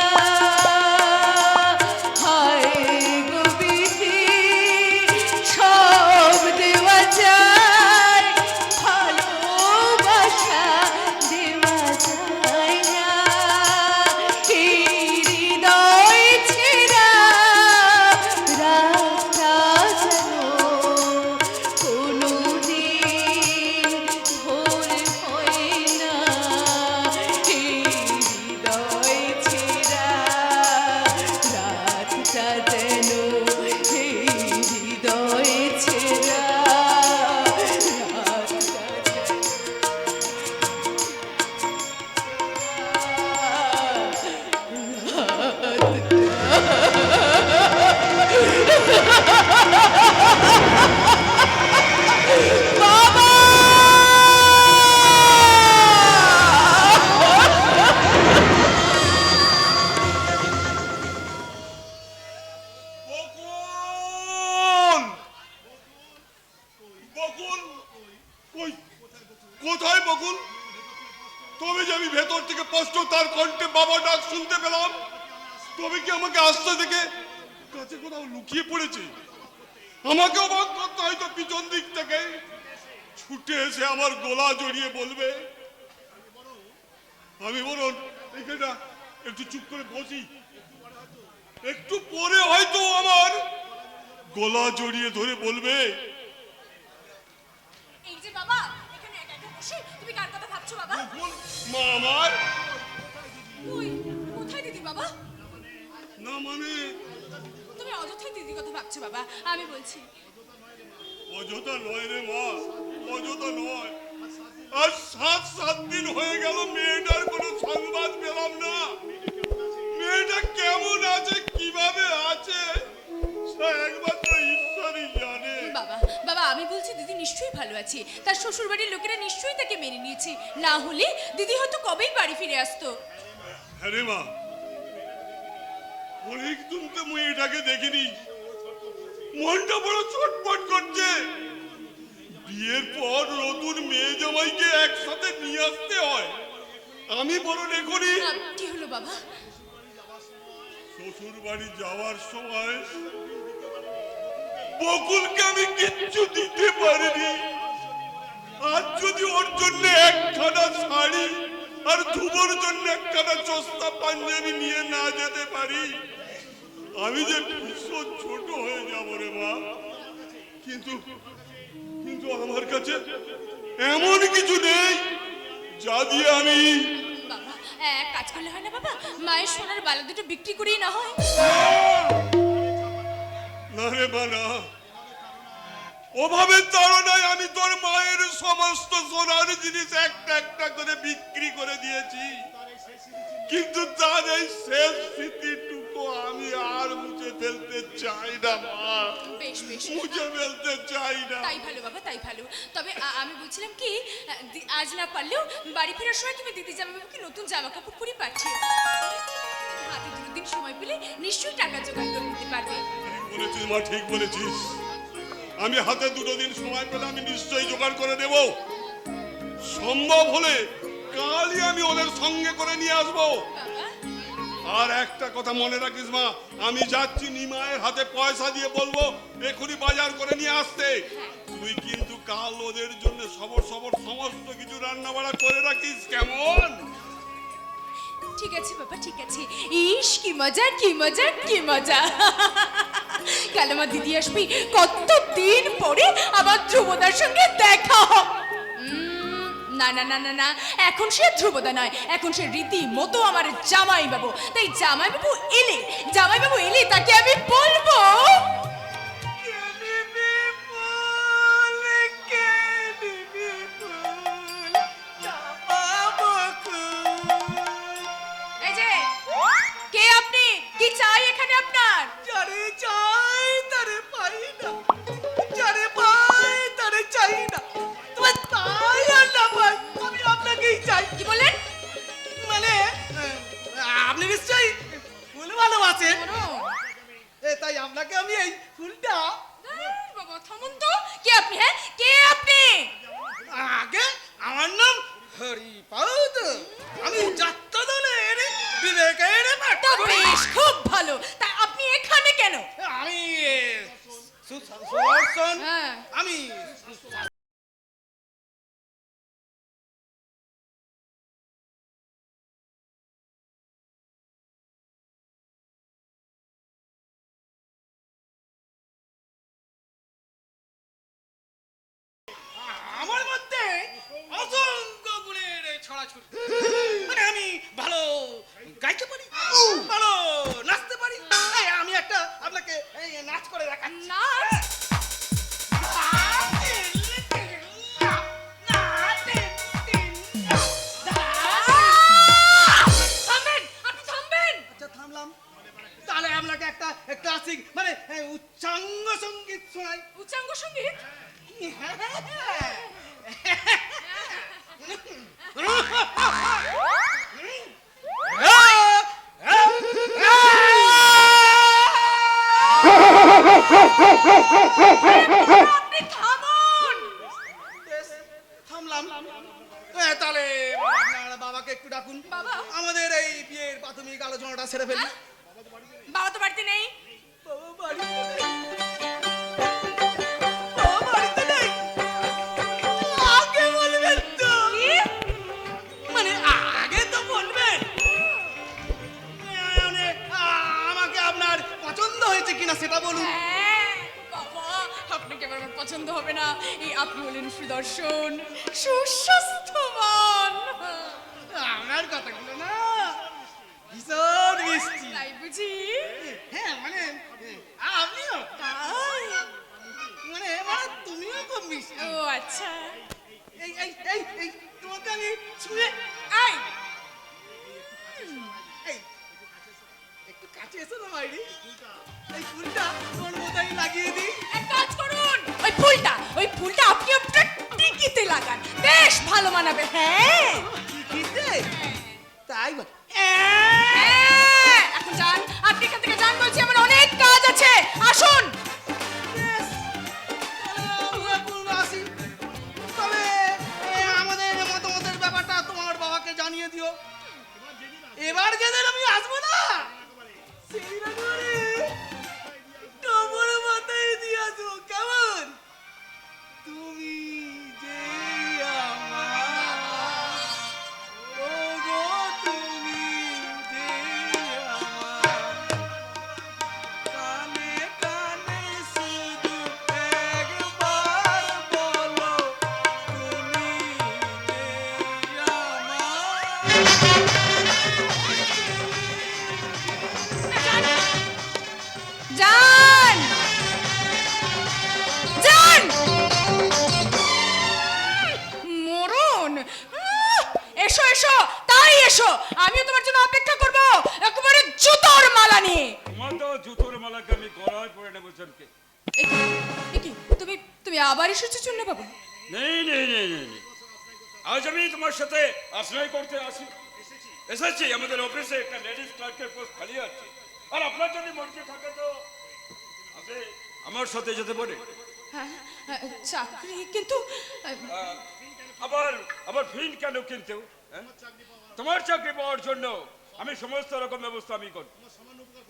বকুল, তবে যে আমি ভেতর থেকে স্পষ্ট তার কণ্ঠে বাবা ডাক শুনতে পেলাম, তবে কি আমাকে আসতে দেখে কাছে কোথাও লুকিয়ে পড়েছে? আমাকে অবাক করতে হয়তো পিছন দিক থেকে ছুটে এসে আমার গলা জড়িয়ে বলবে। আমি বলুন এখানটা একটু চুপ করে বসি, একটু পরে হয়তো আমার গলা জড়িয়ে ধরে বলবে, এই যে বাবা, এখানে একা একা বসে তুমি কার কথা ভাবছো বাবা? মা আমার ওই কোথায় দিদি বাবা? না মানে তুমি অযথাই দিদির কথা ভাবছো বাবা, আমি বলছি। অযথা নয় রে মা, অযথা নয়। আর 7 দিন হয়ে গেল মেয়েটার কোনো সংবাদ পেলাম না। মেয়েটা কেমন আছে, কিভাবে আছে, সে একমাত্র ঈশ্বরই জানে। বাবা বাবা, আমি বলছি দিদি নিশ্চয়ই ভালো আছে, তার শ্বশুর বাড়ির লোকেরা নিশ্চয়ই তাকে মেনে নিয়েছে, না হলে দিদি হয়তো কবেই বাড়ি ফিরে আসতো। হ্যাঁ রে মা, অনেক দিন তো মেয়েটাকে দেখিনি, মনটা বড় ছটফট করছে। বিয়ের পর নতুন মেয়ে জামাইকে একসাথে নিয়ে আসতে হয়। আমি বড় এখনই কি হলো বাবা? শ্বশুর বাড়ি যাওয়ার সময় বকুলকে আমি কিচ্ছু দিতে পারিনি। আজ যদি ওর জন্য একখানা শাড়ি আর ধুবোর জন্য একখানা চস্তা পাঞ্জাবি নিয়ে না যেতে পারি, আমি যে ভীষণ ছোট হয়ে যাবো রে মা। কিন্তু কিন্তু আমার কাছে এমন কিছু নেই যা দিয়ে আমি। বাবা এক কাজ করলে হয় না বাবা, মায়ের সোনার বালা দুটো বিক্রি করেই না হয়? না রে মা না, অভাবের তাড়নায় আমি তোর মায়ের সমস্ত সোনার জিনিস একটা একটা করে বিক্রি করে দিয়েছি, কিন্তু তার এই শেষ স্মৃতিটুকু আমি আর মুছে ফেলতে চাই না মা। বেশ বেশ, মুছে ফেলতে চাই না। তাই ভালো বাবা, তাই ভালো। তবে আমি বলছিলাম কি, আজ না পারলেও বাড়ি ফেরার সময় তুমি দিদি জামাইবাবুকে নতুন জামা কাপড় পরে পাঠিয়ে হাতে 2 দিন সময় পেলে নিশ্চয়ই টাকা জোগাড় করে নিতে পারবে। ঠিক বলেছিস মা, ঠিক বলেছিস। আমি হাতে 2 দিন সময় পেলে আমি নিশ্চয়ই জোগাড় করে দেব। সম্ভব হলে কালই আমি ওদের সঙ্গে করে নিয়ে আসবো। বাবা আর একটা কথা মনে রাখিস মা, আমি যাচ্ছি নিমায়ের হাতে পয়সা দিয়ে বলবো এখনই বাজার করে নিয়ে আসতে। তুই কিন্তু কাল ওদের জন্য সবর সমস্ত কিছু রান্না বাড়া করে রাখিস, কেমন? ঠিক আছে বাবা, ঠিক আছে। ইস কি মজা, কি মজা, কি মজা। কাল আমার দিদি আসবি, কতদিন পরে আবার ধ্রুবদার সঙ্গে দেখা হবে। না না না না না, এখন সে ধ্রুবদা নয়, এখন সে রীতি মতো আমার জামাইবাবু। তাই জামাইবাবু এলে তাকে আমি বলবো, এই যে কে আপনি, কি চাই এখানে আপনার? যারে চাই তারে পাই না, যারে পাই তারে চাই না। তোমার তাই আর না পাই, আমি আপনাকেই চাই। কি বলেন? মানে আপনি নিশ্চয়ই ফুল ভালোবাসেন, তাই আপনাকে আমি এই ফুলটা। বাবা থামুন তো, কে আপনি? হ্যাঁ কে আপনি? আগে আমার নাম হরিপাদ, আমি যাত্রা দলের বিবেকের তা বেশ, খুব ভালো। তা আপনি এখানে কেন? আমি সুদর্শন, হ্যাঁ। আমি আমার মধ্যে অসংখ্য গুণের ছড়াছড়ি। মানে আমি ভালো গাইতে পারি, ভালো নাচতে পারি। এই আমি একটা আপনাকে এই নাচ করে দেখাচ্ছি। নাচ? থামবেন, আপনি থামবেন। আচ্ছা থামলাম, তাহলে আপনাকে একটা ক্লাসিক মানে উচ্চাঙ্গ সঙ্গীত শোনাই। উচ্চাঙ্গ সঙ্গীত? আপনি থামুন। থামলাম, প্রাথমিক আলোচনাটা সেরে ফেলি। বাবা তো বাড়িতে নেই। বাবা বাড়িতে নেই। বাবা বাড়িতে নেই। আগে বলবেন তো। মানে আগে তো বলবেন। মানে, আমাকে আপনার পছন্দ হয়েছে কিনা সেটা বলুন। হ্যাঁ, বাবা আপনাকে এবার আমার পছন্দ হবে না। এই আপনি হলেন সুদর্শন, সুস্বাস্থ্যবান। আমার কথাগুলো না ভীষণ মিষ্টি। তাই বুঝি? হ্যাঁ মানে আপনিও তাই? মানে তুমিও খুব মিষ্টি। ও আচ্ছা। এই এই এই এই তোমাকে আমি ছুঁয়ে আই এই একটু কাছে এসো না মাইরি। এই ফুলটা তোমার মাথায় লাগিয়ে দিই। এক কাজ করুন, ওই ফুলটা আপনি আপনার টিকিতে লাগান, বেশ ভালো মানাবে। হ্যাঁ কিতে তাই বল। হ্যাঁ, এখন যান, আপনি এখান থেকে যান বলছি, আমার অনেক কাজ আছে। আসুন। আমরা বলবো আসি। তবে আমাদের মতামতের ব্যাপারটা তোমার বাবাকে জানিয়ে দিও। এবার যেদিন আমি আসবো না সেদিন একেবারে তোমার মাথায় দিয়ে আসবো। কেমন? তুমি যে আমার, ওগো তুমি যে আমার, কানে কানে শুধু একবার বলো তুমি যে যান যান। মরণ। এসো এসো, তাই এসো, আমিও তোমার জন্য অপেক্ষা করব একেবারে জুতোর মালা নিয়ে। তোমার তো জুতোর মালাকে আমি গলায় পরে নেবো জনকে। কি তুমি তুমি আবার এসেছো চুন্না বাবু? নেই নেই নেই নেই নেই। আজ আমি তোমার সাথে আশ্রয় করতে এসেছি। আমাদের অফিসে একটা লেডিস ক্লার্কের পোস্ট খালি আছে, আর আপনার যদি মর্জি থাকে তো আপনি আমার সাথে যেতে পারে। হ্যাঁ, চাকরি কিন্তু আবার ফিন কেন কিন্তু? হ্যাঁ? তোমার চাকরি পাওয়ার জন্য আমি সমস্ত রকম ব্যবস্থা আমি করব,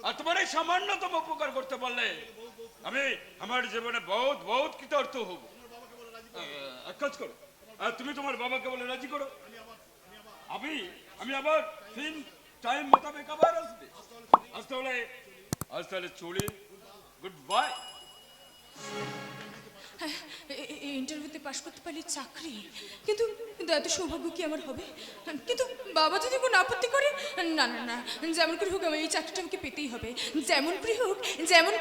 আর তোমার এই সামান্যতম উপকার করতে পারলে আমি আমার জীবনে বহুত বহুত কৃতার্থ হব। এক কাজ করো, আর তুমি তোমার বাবাকে বলে রাজি করো। আমি আবার ফিন টাইম মোতাবেক আবার আসবে। আজ তাহলে চলে, গুড বাই। ইন্টারভিউতে পাশ করতে পারলে চাকরি, কিন্তু কিন্তু এত সৌভাগ্য কি আমার হবে? কিন্তু বাবা যদি কোনো আপত্তি করে, না না না, যেমন করে হোক আমার এই চাকরিটা আমাকে পেতেই হবে। যেমন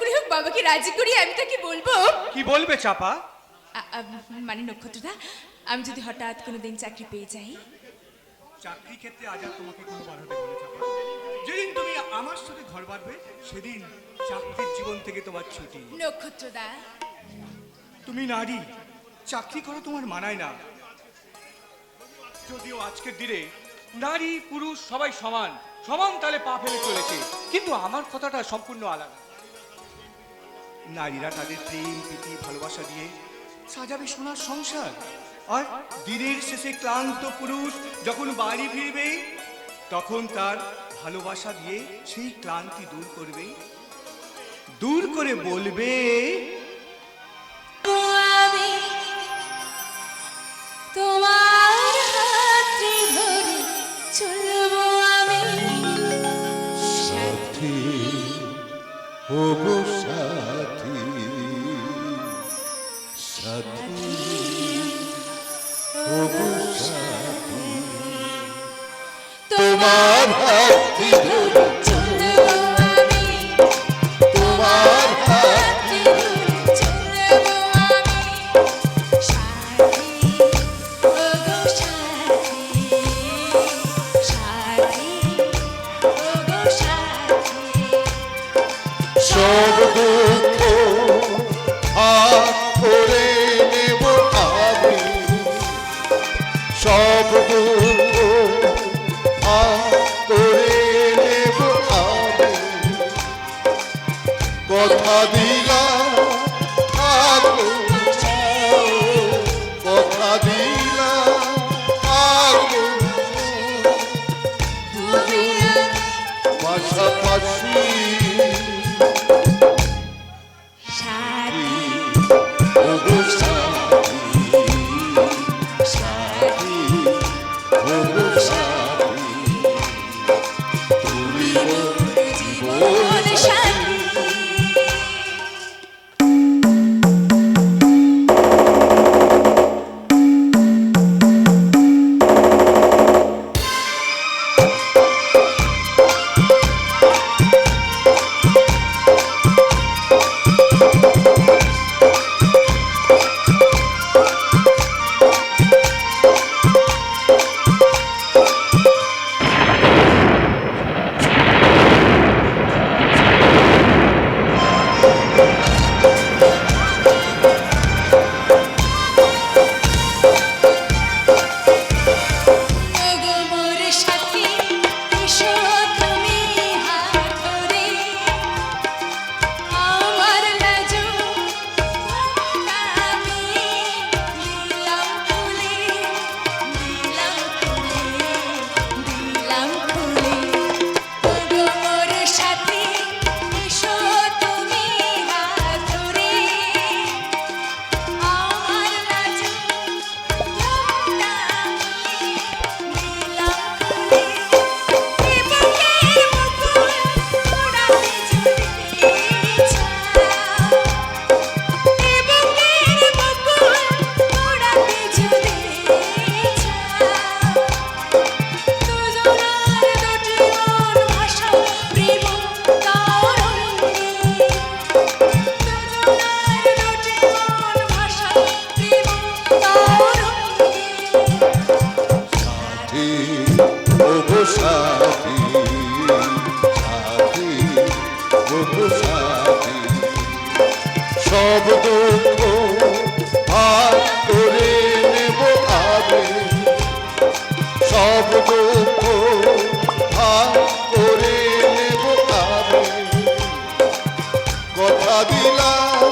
করে হোক বাবাকে রাজি করি, আমি তাকে বলবো। কি বলবে চাপা? মানে নক্ষত্রদা, আমি যদি হঠাৎ কোনো দিন চাকরি পেয়ে যাই। চাকরি ক্ষেত্রে আজ আর তোমাকে কোনো বাধা দেবো না চাপা। যেদিন তুমি আমার সাথে ঘর বাঁধবে সেদিন চাকরির জীবন থেকে তোমার ছুটি। নক্ষত্রদা, তুমি নারী, চাকরি করা তোমার মানায় না। যদিও আজকের দিনে নারী পুরুষ সবাই সমান সমান তালে পা ফেলে চলেছে, কিন্তু আমার কথাটা সম্পূর্ণ আলাদা। নারীরা তাদের প্রেম প্রীতি ভালোবাসা দিয়ে সাজাবে সোনার সংসার, আর দিনের শেষে ক্লান্ত পুরুষ যখন বাড়ি ফিরবে তখন তার ভালোবাসা দিয়ে সেই ক্লান্তি দূর করে বলবে, আমি তোমার হাতে ধরে চলবো আমি সাথী ওগো সাথী, সাথী ওগো সাথী, তোমার হাতে ধরে চলবো আমি, তোমার হাতে ধরে চলবো আমি সাথী, ওগো সাথী, সাথী, ওগো সাথী। সব দুঃখ ভাগ করে নেব আমি, সব দুঃখ ভাগ করে নেব আমি, কথা দিলাম থাকবো, কথা দিলাম থাকবো, তুমি আমি পাশাপাশি সাথী ওগো সাথী সাথী ওগো সাথী তুমি মোর জীবন জীবন সাথী ওগো মোর সাথী এসো তুমি হাত ধরে আমার লাজু আমি দিলাম খুলে ওগো মোর সাথী এসো তুমি হাত ধরে আমার লাজু সাথী ওগো সাথী সাথী ওগো সাথী সব দুঃখ ভাগ করে নেব আগে সব দুঃখ ভাগ করে নেব আগে কথা দিলাম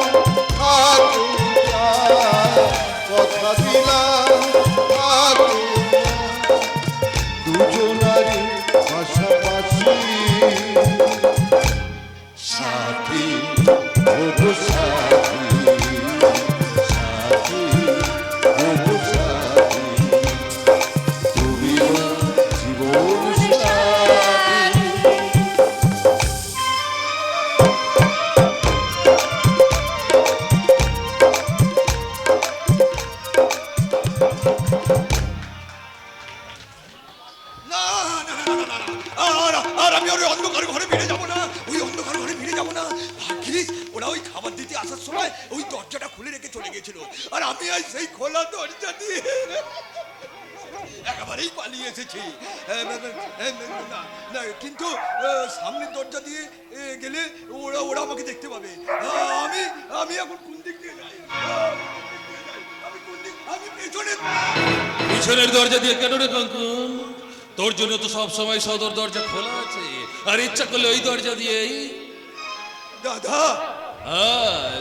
কথা দিলাম দুজনারই পাশাপাশি সাথী ওগো সাথী সাথী ওগো সাথী তুমি মোর জীবন সাথী না না না না না, না। আর আমি ওই অন্ধকার ঘরে ফিরে যাবো না, ওই অন্ধকার ঘরে ফিরে যাবো না। ভাগ্যিস ওরা ওই খাবার দিতে আসার সময় ওই দরজাটা খুলে রেখে চলে গেছিল, আর আমি আজ সেই খোলা দরজা দিয়ে একেবারেই পালিয়ে এসেছি। না, না, কিন্তু সামনের দরজা দিয়ে গেলে ওরা ওরা আমাকে দেখতে পাবে। আমি আমি এখন কোন দিক দিয়ে যাই? আমি কোন দিক? আমি পেছনে। পিছনের দরজা দিয়ে কেন রে কাঙ্কুন? তোর জন্য তো সব সময় সদর দরজা খোলা আছে, আর ইচ্ছা করলে ওই দরজা দিয়েই। দাদা,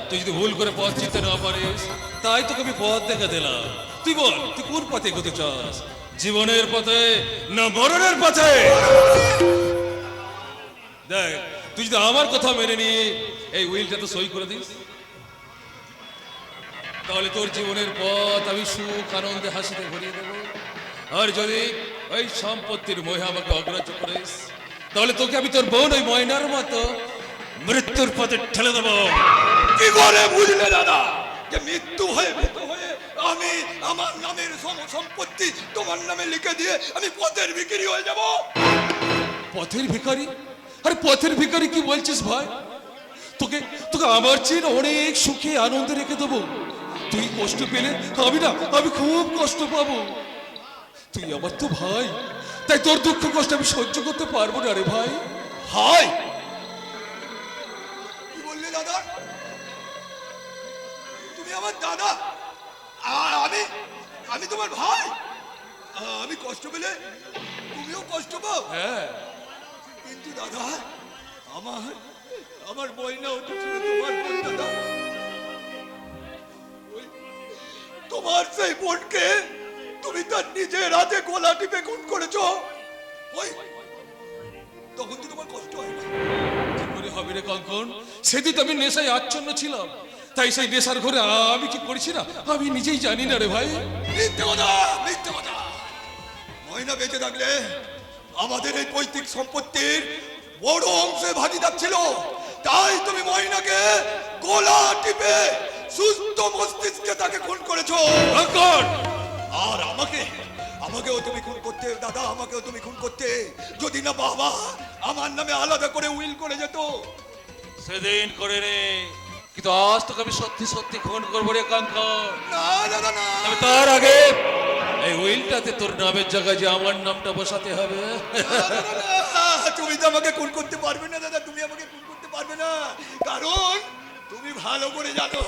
তুই যদি ভুল করে পথ চিনতে না পারিস, তাই তোকে আমি পথ দেখে দিলাম। তুই বল, তুই কোন পথে এগোতে চাস? জীবনের পথে না মরণের পথে? দেখ, তুই যদি আমার কথা মেনে নিয়ে এই উইলটা তো সই করে দিস, তাহলে তোর জীবনের পথ আমি সুখ আনন্দে হাসিতে ভরিয়ে দেব। আর যদি ওই সম্পত্তির মোহে আমাকে অগ্রাহ্য করিস, তাহলে তোকে আমি তোর বোন ওই ময়নার মতো মৃত্যুর পথে ঠেলে দেব। কি করে বুঝলে দাদা যে মৃত্যু হয়ে আমি আমার নামের সম্পত্তি তোমার নামে লিখে দিয়ে আমি পথের ভিখারি হয়ে যাব? পথের ভিখারি? আরে পথের ভিখারি কি বলছিস ভাই? তোকে তোকে আমার চেয়ে অনেক সুখে আনন্দে রেখে দেবো। তুই কষ্ট পেলে আমি খুব কষ্ট পাবো। তুই আমার তো ভাই, তাই তোর দুঃখ কষ্ট আমি সহ্য করতে পারবো না রে ভাই। ভাই? কি বললে দাদা? তুমি আমার দাদা আর আমি তোমার ভাই? আমি কষ্ট পেলে তুমিও কষ্ট পাও? হ্যাঁ। কিন্তু দাদা, আমার ময়নাও তো ছিল তোমার বোন দাদা। তোমার সেই বোনকে তুমি তার নিজের হাতে গলা টিপে খুন করেছো। ওই তখন তো তোমার কষ্ট হয় না? হবে রে কঙ্কন? সেদিন তো আমি নেশায় আচ্ছন্ন ছিলাম, তাই সেই নেশার ঘরে আমি কি করেছি না আমি নিজেই জানি না রে ভাই। মিথ্যে কথা, মিথ্যে কথা। ময়না বেঁচে থাকলে আমাদের এই পৈতৃক সম্পত্তির বড় অংশে ভাগিদার ছিল, তাই তুমি ময়নাকে গলা টিপে সুস্থ মস্তিষ্কে তাকে খুন করেছো। কঙ্কন, আর আমাকেও তুমি খুন করতে দাদা, আমাকেও তুমি খুন করতে, যদি না বাবা আমার নামে আলাদা করে উইল করে যেত। সেদিন করে রে, কিন্তু আজ তোকে আমি সত্যি সত্যি খুন করবো রে কঙ্কন। না দাদা না, তবে তার আগে এই উইলটাতে তোর নামের জায়গায় যে আমার নামটা বসাতে হবে। তুমি তো আমাকে খুন করতে পারবে না দাদা, তুমি আমাকে খুন করতে পারবে না, কারণ তুমি ভালো করে জানো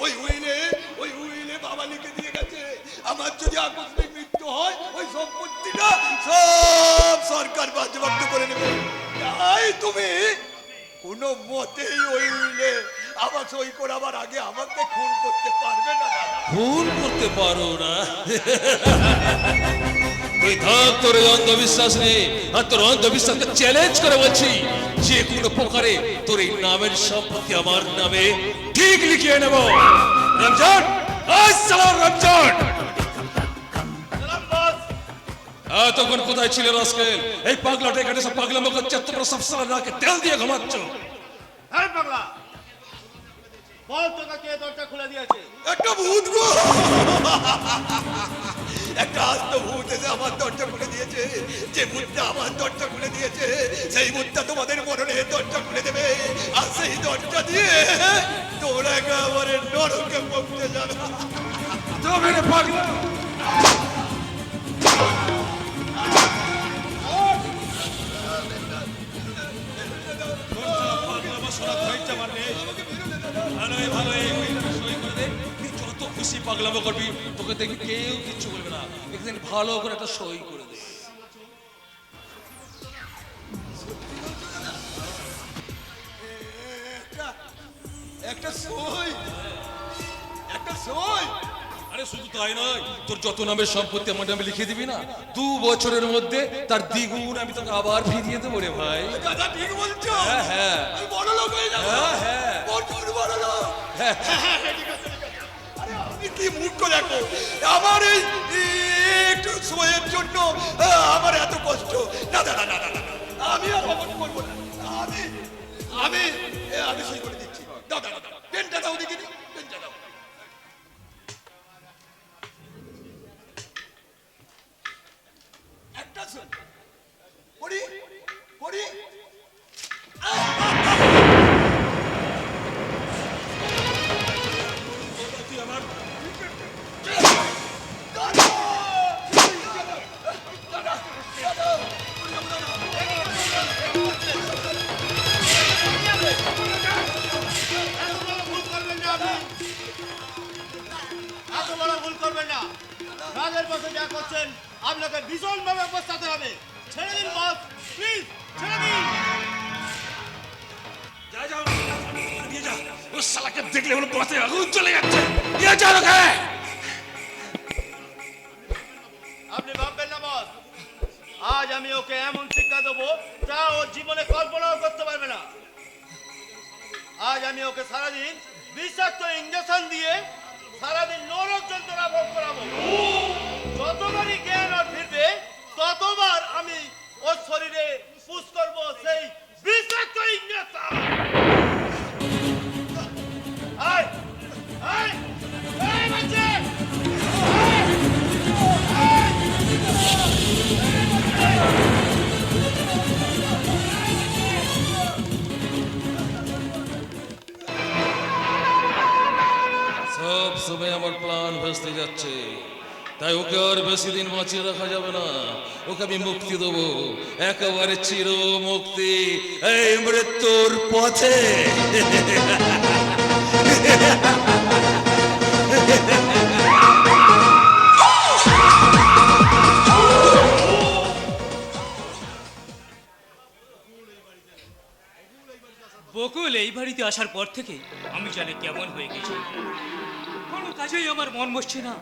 ওই উইলে বাবা লিখে দিয়ে গেছে আমার যদি আকস্মিক মৃত্যু হয় ওই সম্পত্তিটা সব সরকার বাজেয়াপ্ত করে নেবে। তাই তুমি কোনো মতেই ওই উইলে আবার সই করাবার আগে আমাকে খুন করতে পারবে না দাদা। খুন করতে পারো না? তুই থাক তোর এই অন্ধবিশ্বাস নেই, আর তোর অন্ধবিশ্বাসকে চ্যালেঞ্জ করে বলছি, যে কোনো প্রকারে তোর এই নামের সম্পত্তি আমার নামে ঠিক লিখিয়ে নেব। রমজান, আসসালাম রমজান। তখন কোথায় ছিল রাস্কেল? এই পাগলাটা এখানে সব পাগলামো করছে, তোমরা সব সালা নাকে তেল দিয়ে ঘুমাচ্ছ। হ্যাঁ পাগলা, বল তোকে কে দরজা খুলে দিয়েছে? একটা ভূত গো, একটা আস্ত ভূত এসে আমার দরজা খুলে দিয়েছে। যে ভূতটা আমার দরজা খুলে দিয়েছে সেই ভূতটা তোমাদের মরণের দরজা খুলে দেবে, আর সেই দরজা দিয়ে তোরা একেবারে নরকে পৌঁছে যাবে। তবে রে পাগলা, যত খুশি পাগলামো করবি, তোকে দেখি কেউ কিচ্ছু বলবে না। একদিন ভালো করে একটা সই করে দে। একটা সই, একটা সই। আরে শুধু তাই নয়, তোর যত নামের সম্পত্তি আমার নামে লিখে দিবি না, 2 বছরের মধ্যে তার দ্বিগুণ আমি তোকে আবার ফিরিয়ে দেবো রে ভাই। দাদা ঠিক বলছো, হ্যাঁ হ্যাঁ আমি বড় লোক হয়ে যাবো। হ্যাঁ হ্যাঁ প্রচুর বড় লোক। হ্যাঁ। ঠিক আছে, ঠিক আছে। আরে আমি কি মূর্খ দেখো, আমার এই একটু সময়ের জন্য আমার এত কষ্ট। না দাদা না না না, আমি আর অমন করবো না। আমি আমি আমি সই করে দিচ্ছি। দাদা দাদা পেনটা দাও দেখি, পেনটা দাও। একটা সই পড়ি পড়ি। এত বড় ভুল করবেন না। রাগের বসে যা করছেন আপনাকে ভীষণ ভাবে পস্তাতে হবে। ছেড়ে দিন বস, প্লিজ ছেড়ে দিন। যা যাও, নিয়ে যা। ও শালাকে দেখলে হলো পথে আগুন চলে যাচ্ছে। নিয়ে যা ওকে। আপনি ভাববেন না বস, আজ আমি ওকে এমন শিক্ষা দেবো যা ও জীবনে কল্পনাও করতে পারবে না। আজ আমি ওকে সারাদিন বিষাক্ত ইঞ্জেকশন দিয়ে সারাদিন নরক যন্ত্রণা ভোগ করাবো। যতবারই জ্ঞান ওর ফিরবে ততবার আমি ওর শরীরে পুশ করবো সেই বিষাক্ত ইঞ্জেকশন। আয় আয় আয় বাচ্চা, সব সময় আমার প্ল্যান ভেস্তে যাচ্ছে, তাই ওকে আর বেশি দিন বাঁচিয়ে রাখা যাবে না। ওকে আমি মুক্তি দেবো, একেবারে চির মুক্তি এই মৃত্যুর পথে। বকুল এই বাড়িতে আসার পর থেকে আমি জানি কেমন হয়ে গেছি। কোনো কাজেই আমার মন বসছে না।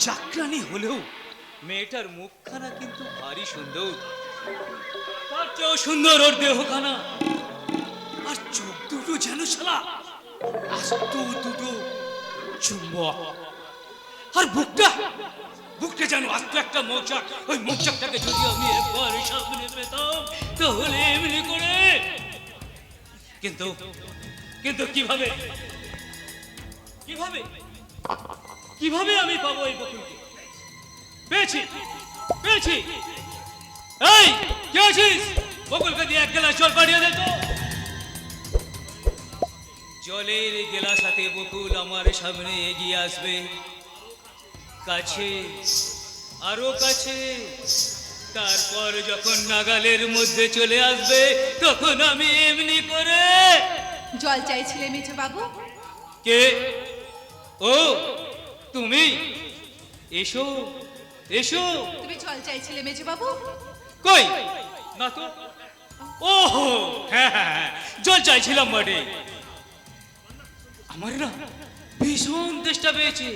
চাকরানি হলেও মেয়েটার মুখখানা কিন্তু ভারী সুন্দর, তার চেয়েও সুন্দর ওর দেহখানা। আর যেন শালা আস্ত দুটো চুম্বক, আর বুকটা যেন আস্ত একটা মৌচাক। ওই মৌচাকটাকে যদি আমি একবার সামনে পেতাম তাহলে এমনি করে। কিন্তু কিন্তু কিভাবে কিভাবে কিভাবে আমি পাবো এই বকুলকে? পেয়েছি পেয়েছি। এই কে আছিস? বকুলকে দিয়ে এক গ্লাস জল পাঠিয়ে দে তো। জলের গ্লাস হাতে বকুল আমার সামনে এগিয়ে আসবে, কাছে আরো কাছে। তারপর যখন নাগালের মধ্যে চলে আসবে তখন আমি এমনি করে। জল চাইছিলে মেজো বাবু? কে? ও তুমি, এসো এসো। তুমি জল চাইছিলে মেজো বাবু? কই না তো। ও হ্যাঁ হ্যাঁ হ্যাঁ, জল চাইছিলাম বটে। আমার না ভীষণ তেষ্টা পেয়েছে,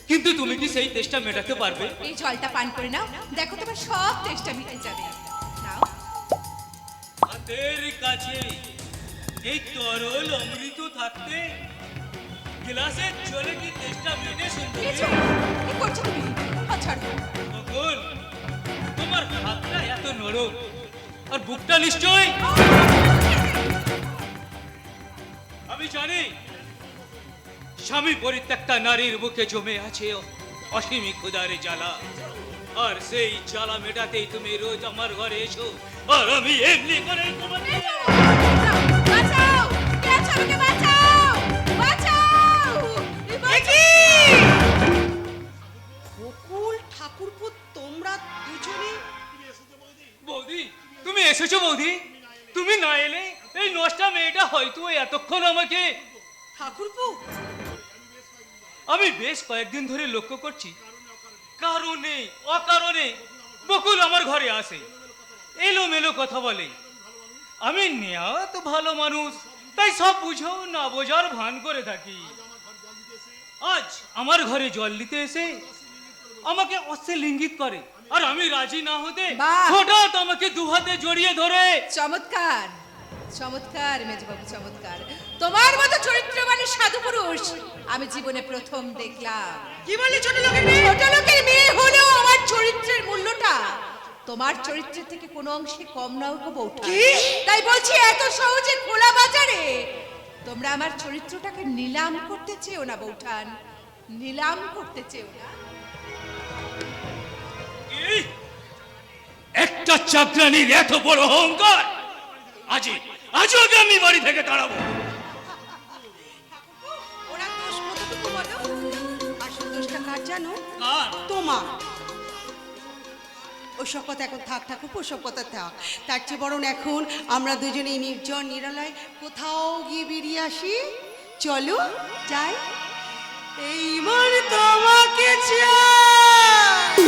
কিন্তু তুমি কি সেই তেষ্টা মেটাতে পারবে? এই জলটা পান করে নাও, দেখো তোমার সব তেষ্টা মিটে যাবে। নাও। হাতের কাছে এই তরল অমৃত থাকতে গ্লাসের জলে কি তেষ্টা মেটে সুন্দরী? মেজো, কি করছো তুমি? হাত ছাড়ো। তখন তোমার হাতটা এত নরম আর বুকটা নিশ্চয়। আমি জানি স্বামী পরিত্যক্তা নারীর বুকে জমে আছে অসীম ক্ষুধার জ্বালা, আর সেই জ্বালা মেটাতেই তুমি রোজ আমার ঘরে এসো, আর আমি এমনি করে তোমাকে। বাঁচাও! কে আছো? আমাকে বাঁচাও! বাঁচাও! বকুল ঠাকুরপো, তোমরা দুজনে? বৌদি তুমি এসেছো? বৌদি তুমি না এলে এই নষ্টা মেয়েটা হয়তো এতক্ষণ আমাকে। ঠাকুরপো, আমি বেশ কয়েকদিন ধরে লক্ষ্য করছি কারণে অকারণে বকুল আমার ঘরে আসে, এলোমেলো কথা বলে। আমি নেয়াত ভালো মানুষ, তাই সব বুঝেও না বোঝার ভান করে থাকি। আজ আমার ঘরে জল দিতে এসে আমাকে অশ্লীল ইঙ্গিত করে, আর আমি রাজি না হতে বাহ! হঠাৎ আমাকে দুহাতে জড়িয়ে ধরে। চমৎকার চমৎকার মেজো বাবু, চমৎকার। তোমার মতো চরিত্রবান সাধু পুরুষ আমি জীবনে প্রথম দেখলাম। কি বললি ছোট লোকের মেয়ে? ছোট লোকের মেয়ে হলেও আমার চরিত্রের মূল্যটা তোমার চরিত্রের থেকে কোনো অংশে কম নাও গো বউঠা। তাই বলছি, এত সহজে খোলা বাজারে তোমরা আমার চরিত্রটাকে নিলাম করতে চেও না বউঠান, নিলাম করতে চেও না। এই, একটা চাকরানির এত বড় অহংকার! আজও ওকে আমি বাড়ি থেকে তাড়াবো। ওরা দোষ কতটুকু বলো? আসল দোষটা কার জানো? কার? তোমার। ওসব কথা এখন থাক ঠাকুরপো, ওসব কথা থাক। তার চেয়ে বরং এখন আমরা দুজনেই নির্জন নিরালয় কোথাও গিয়ে বেরিয়ে আসি। চলো যাই। এই মন তোমাকে চায়,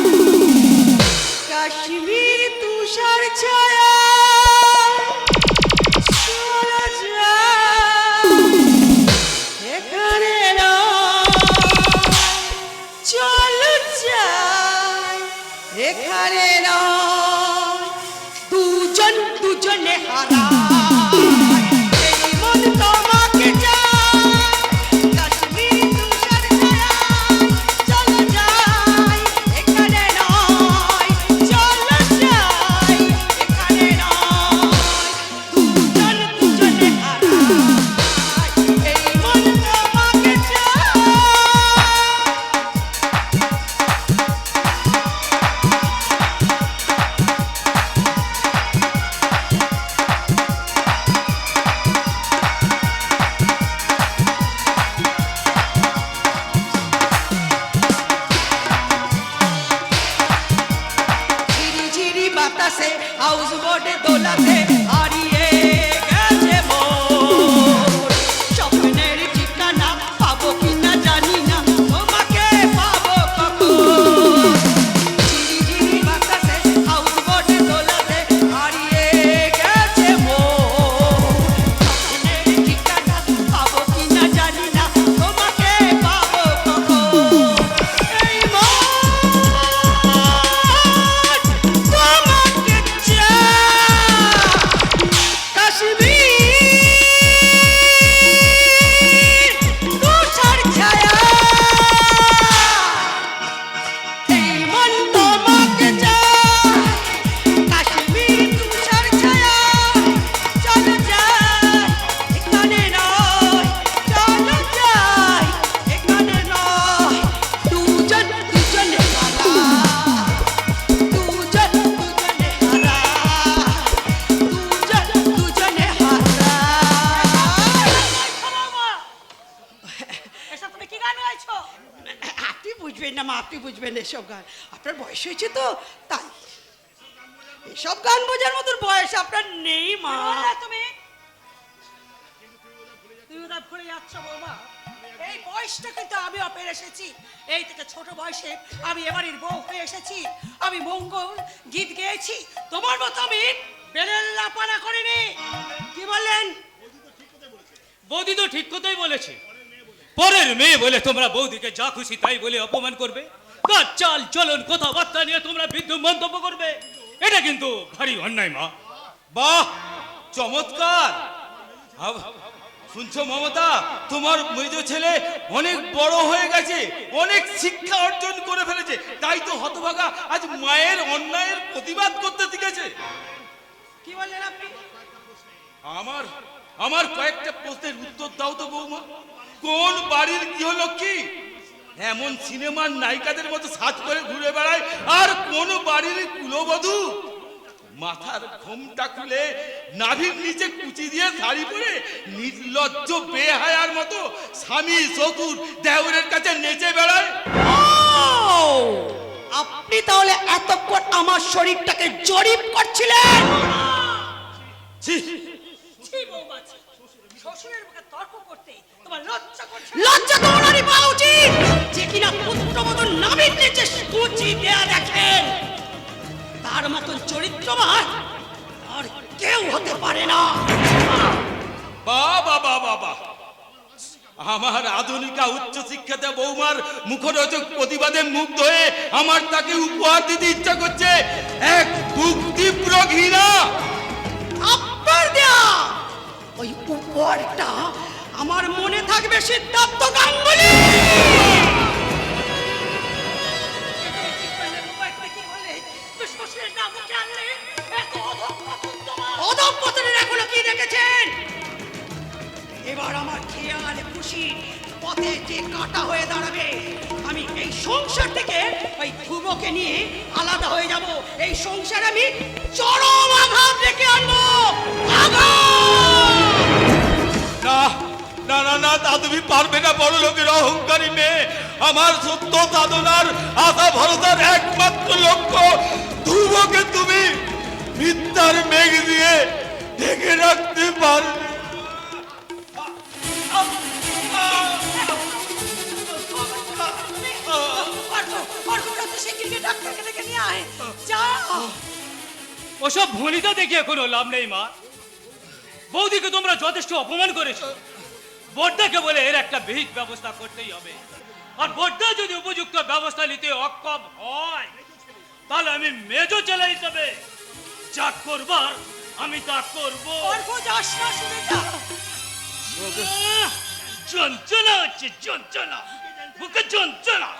কাশ্মীর তুষার ছায়া। চলো যাই, এখানে নয়। চলো যাই, এখানে নয়। দুজন দুজনে হারা। এই মন তোমাকে চায়, কাশ্মীর তুষার ছায়া। চলো যাই, এখানে নয়। চলো যাই, এখানে নয়। দুজন দুজনে হারা। এই মন তোমাকে চায়। ঝিরি ঝিরি বাতাসে হাউস বোটে দোলাতে হারিয়ে গেছে মন। আপনি বুঝবেন এসব গান, আপনার বয়স হয়েছে তো তাই। এসব গান বোঝার মতন বয়স আপনার নেই মা। তুমি ওটা ভুলে যাচ্ছ বৌমা। এই বয়সটা কিন্তু আমিও পেরে এসেছি। এই থেকে ছোট বয়সে আমি এবারের বউ হয়ে এসেছি। আমি মঙ্গল গীত গেয়েছি, তোমার মতো আমি বেলেল্লা পানা করিনি। কি বললেন? বৌদি তো ঠিক কথাই বলেছে। পরের মেয়ে বলে তোমরা বৌদিকে যা খুশি তাই বলে অপমান করবে, কাজ চাল চলন কথাবার্তা নিয়ে তোমরা বিদ্রুপ মন্তব্য করবে, এটা কিন্তু ভারী অন্যায় মা। বাহ, চমৎকার। শুনছো মমতা, তোমার মেজ ছেলে অনেক বড় হয়ে গেছে, অনেক শিক্ষা অর্জন করে ফেলেছে, তাই তো হতভাগা আজ মায়ের অন্যায়ের প্রতিবাদ করতে শিখেছে। কি বললেন আপনি? আমার কয়েকটা প্রশ্নের উত্তর দাও তো বৌমা। কোন বাড়ির গৃহলক্ষ্মী এমন সিনেমার নায়িকাদের মতো সাজ করে ঘুরে বেড়ায়, আর কোন বাড়ির কুলবধূ মাথার ঘোমটা খুলে নাভির নিচে কুচি দিয়ে শাড়ি পরে নির্লজ্জ বেহায়ার মতো স্বামী শ্বশুর দেওরের কাছে নেচে বেড়ায়? আপনি তাহলে এতক্ষণ আমার শরীরটাকে জরিপ করছিলেন? ছি, ছি বৌমা, ছি। শ্বশুরের মুখে তর্ক করতে তোমার লজ্জা করছে? লজ্জা তোমারই পাওয়া উচিত, যে কিনা পুত্রবধূর নাভির নিচে কুচি দেয়া দেখেন। তার মতন চরিত্রবান আর কেউ হতে পারে না। বাবা বাবা বাবা, আমার আধুনিকা উচ্চ শিক্ষাতে বৌমার মুখরোচক প্রতিবাদে মুগ্ধ হয়ে আমার তাকে উপহার দিতে ইচ্ছা করছে এক বুক তীব্র ঘৃণা। আপনার দেয়া ওই উপহারটা আমার মনে থাকবে সিদ্ধার্থ গাঙ্গুলি। অধঃপতনের এখনো কি দেখেছেন? এবার আমার খেয়াল খুশি পথে যে কাটা হয়ে দাঁড়াবে, আমি এই সংসার থেকে ওই ধ্রুবকে নিয়ে আলাদা হয়ে যাব। এই সংসার আমি চরম আঘাত রেখে আনবো। না না না না, তা তুমি পারবে না। বড় লোকের অহংকারী মেয়ে, আমার সত্য সাধনার আশা ভরসার একমাত্র লক্ষ্য ধ্রুবকে তুমি মিথ্যার মেঘ দিয়ে ঢেকে রাখতে পারবে। ওসব ভনিতা দেখিয়ে কোনো লাভ নেই মা। বৌদিকে তোমরা যথেষ্ট অপমান করেছো। বড়দাকে বলে এর একটা বিহিত ব্যবস্থা করতেই হবে। আর বড়দা যদি উপযুক্ত ব্যবস্থা নিতে অক্ষম হয়, তাহলে আমি মেজ ছেলে হিসেবে যা করবার আমি তা করব। যন্ত্রণা হচ্ছে, যন্ত্রণা, বুকে যন্ত্রণা।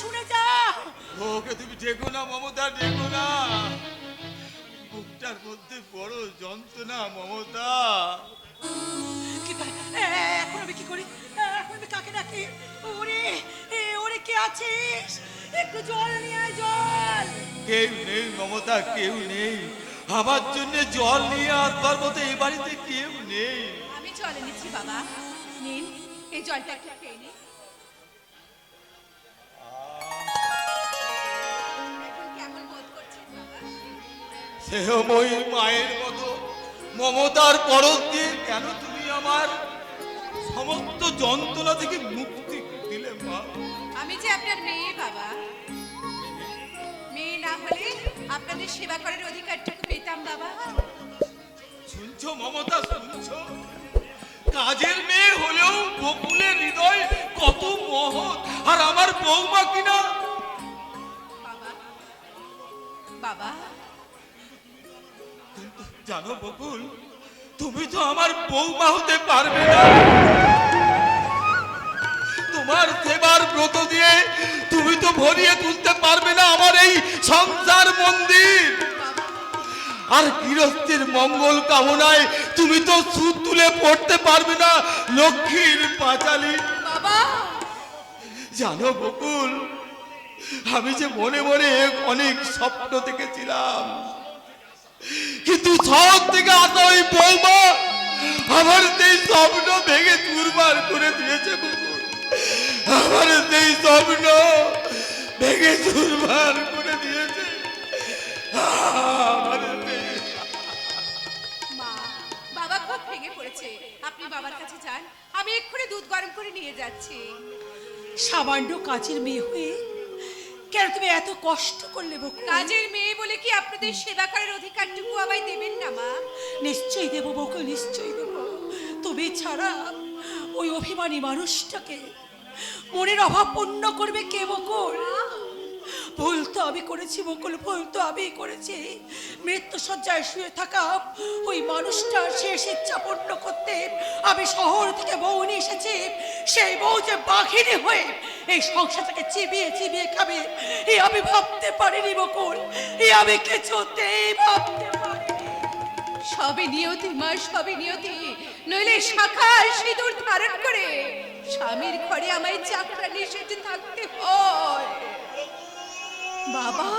শুনে যা। ওকে তুমি দেখো না মমতা, দেখো না, বুকটার মধ্যে বড় যন্ত্রণা মমতা। এখন আমি কি করি? এখন আমি কাকে ডাকি? ওরে ওরে, কে আছিস? একটু জল নিয়ে আয়, জল। কেউ নেই মমতা, কেউ নেই। আমার জন্য জল নিয়ে আসবার মতো এই বাড়িতে কেউ নেই। আমি জল এনেছি বাবা, নিন এই জলটা একটু খেয়ে নিন। এখন কেমন বোধ করছেন বাবা? সেহময়ী মায়ের মতো মমতার পরশ দিয়ে কেন তুমি আমার সমস্ত যন্ত্রণা থেকে মুক্তি দিলে মা? আমি যে আপনার মেয়ে বাবা, মেয়ে না হলে আপনাদের সেবা করার অধিকারটুকু পেতাম বাবা। শুনছো মমতা, শুনছো? কাজের মেয়ে হলেও বকুলের হৃদয় কত মহৎ, আর আমার বৌমা কিনা। বাবা বাবা, জানো বকুল, তুমি তো আমার বৌমা হতে পারবে না। তোমার সেবার ব্রত দিয়ে তুমি তো ভরিয়ে তুলতে পারবে না আমার এই সংসার মন্দির। আর গৃহস্থের মঙ্গল কামনায় তুমি তো সুদ তুলে পড়তে পারবে না লক্ষ্মীর পাঁচালী। বাবা জানো বকুল, আমি যে মনে মনে অনেক স্বপ্ন দেখেছিলাম, কিন্তু শহর থেকে আসা ওই বৌমা আমার সেই স্বপ্ন ভেঙে চুরমার করে দিয়েছে বকুল। আমার সেই স্বপ্ন ভেঙে চুরমার করে দিয়েছে। আমার সেই মা, বাবা খুব ভেঙে পড়েছে। আপনি বাবার কাছে যান, আমি এক্ষুনি দুধ গরম করে নিয়ে যাচ্ছি। সামান্য কাজের মেয়ে হয়ে কেন তুমি এত কষ্ট করলে বকুল? কাজের মেয়ে বলে কি আপনাদের সেবা করার অধিকারটুকু আমায় দেবেন না মা? নিশ্চয়ই দেবো বকুল, নিশ্চয়ই দেবো। তুমি ছাড়া ওই অভিমানী মানুষটাকে মনের অভাব পূর্ণ করবে কে বকুল? ভুল তো আমি করেছি বকুল, ভুল তো আমি করেছি। মৃত্যু শয্যায় শুয়ে থাকা ওই মানুষটার শেষ ইচ্ছা পূর্ণ করতে আমি শহর থেকে বউ নিয়ে এসেছি। সেই বউ যে বাঘিনী হয়ে এই সংসারটাকে চিবিয়ে চিবিয়ে খাবে, এ আমি ভাবতে পারিনি বকুল, এ আমি কিছুতেই ভাবতে পারিনি। সবে নিয়তি মা, সবে নিয়তি। নইলে শাখা সিঁদুর ধারণ করে স্বামীর ঘরে আমায় চাকরানি সেজে থাকতে হয়। বাবা,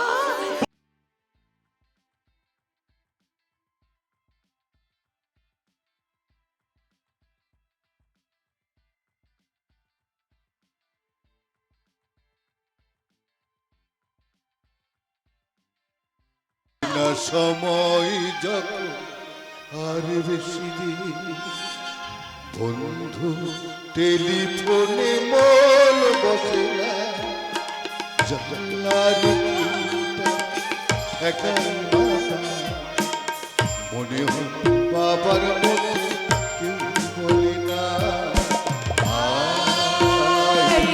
না সময় যখন আর বেশি দিন, বন্ধু টেলিফোনে মন বসে না, জানলার ঠেকাই না, মনে হয় বাবার মতো কেউ বলে না। আয়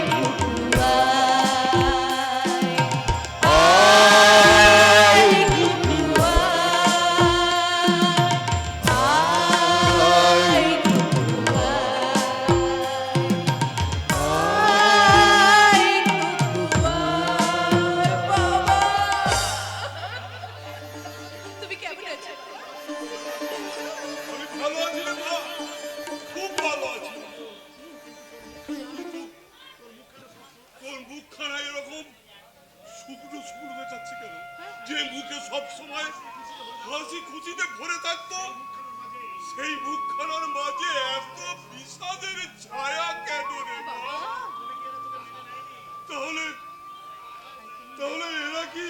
তুমি কেমন আছো? আমি ভালো আছি রে মা, খুব ভালো আছি। তোর মুখখানা এরকম শুকনো শুকনো হয়ে যাচ্ছে কেন? যে মুখে সব সময় হাসি খুশিতে ভরে থাকতো, সেই মুখখানার মাঝে এত বিষাদের ছায়া কেন রে মা? তাহলে তাহলে এরা কি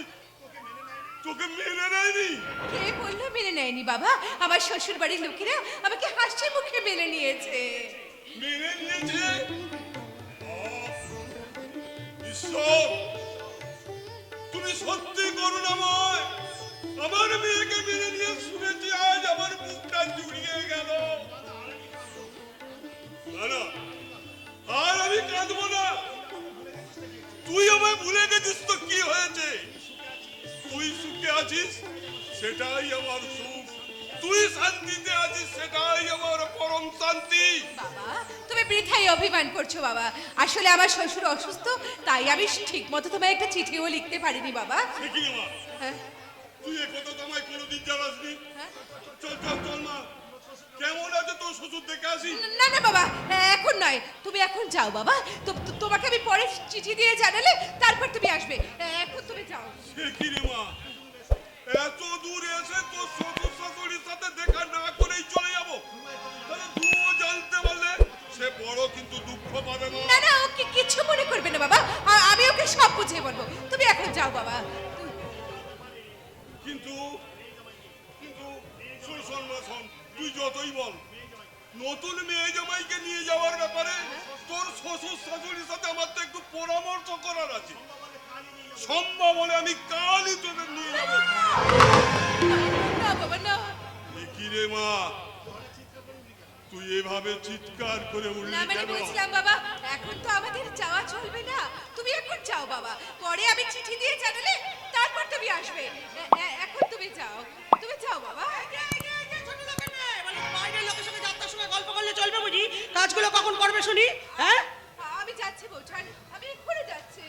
তোকে মেনে নেয়নি? কে বললো মেনে নেয়নি বাবা? আমার শ্বশুর বাড়ির লোকেরা আমাকে হাসি মুখে মেনে নিয়েছে। মেনে নিয়েছে? ঈশ্বর, তুমি সত্যি করুণাময়। আমার মেয়েকে মেনে নিয়ে শুনেছি, আজ আমার বুকটা জুড়িয়ে গেল। না না, আর আমি কাঁদবো না। তুই আমায় ভুলে গেছিস তো কি হয়েছে? তুই সুখে আছিস, সেটাই আমার সুখ। তুই শান্তিতে আছিস, সেটাই আমার পরম শান্তি। বাবা, তুমি বৃথাই অভিমান করছো বাবা। আসলে আমার শ্বশুর অসুস্থ, তাই আমি ঠিক মতো তোমায় একটা চিঠিও লিখতে পারিনি বাবা। দেখি না মা, হ্যাঁ, তুই এ কথা তো আমায় কোনোদিন জানাসনি। চল চল চল মা, কেমন আছে তোর শ্বশুর দেখে আসি। না না বাবা, এখন নয়, তুমি এখন যাও বাবা। তোমাকে আমি পরে চিঠি দিয়ে জানালে তারপর তুমি আসবে। এখন তুমি যাও। সে কি রে মা, এত দূর এসে তোর শ্বশুর শাশুড়ির সাথে দেখা না করেই চলে যাবো? তাহলে তুইও জানতে পারলে সে বড় কিন্তু দুঃখ পাবে না। না না, ওকে কিছু মনে করবে না বাবা, আমি ওকে সব বুঝিয়ে বলবো। তুমি এখন যাও বাবা। কিন্তু কিন্তু শোন শোন মা, শোন, তুই যতই বল, নতুন মেয়ে জামাইকে নিয়ে যাওয়ার ব্যাপারে তোর শ্বশুর শাশুড়ির সাথে আমার তো একটু পরামর্শ করার আছে। সম্ভব হলে আমি কালই তোদের নিয়ে যাবো। না বাবা না। এ কি রে মা, তুই এভাবে চিৎকার করে না উঠলি মানে কেন? বলছিলাম বাবা, এখন তো আমাদের যাওয়া চলবে না। তুমি এখন যাও বাবা, পরে আমি চিঠি দিয়ে জানালে তারপর তুমি আসবে। এখন তুমি যাও, তুমি যাও বাবা। বাইরের লোকের সঙ্গে যাত্রার সময় গল্প করলে চলবে বুঝি? কাজগুলো কখন করবে শুনি? হ্যাঁ, আমি যাচ্ছি বৌঠান, আমি এক্ষুনি যাচ্ছি।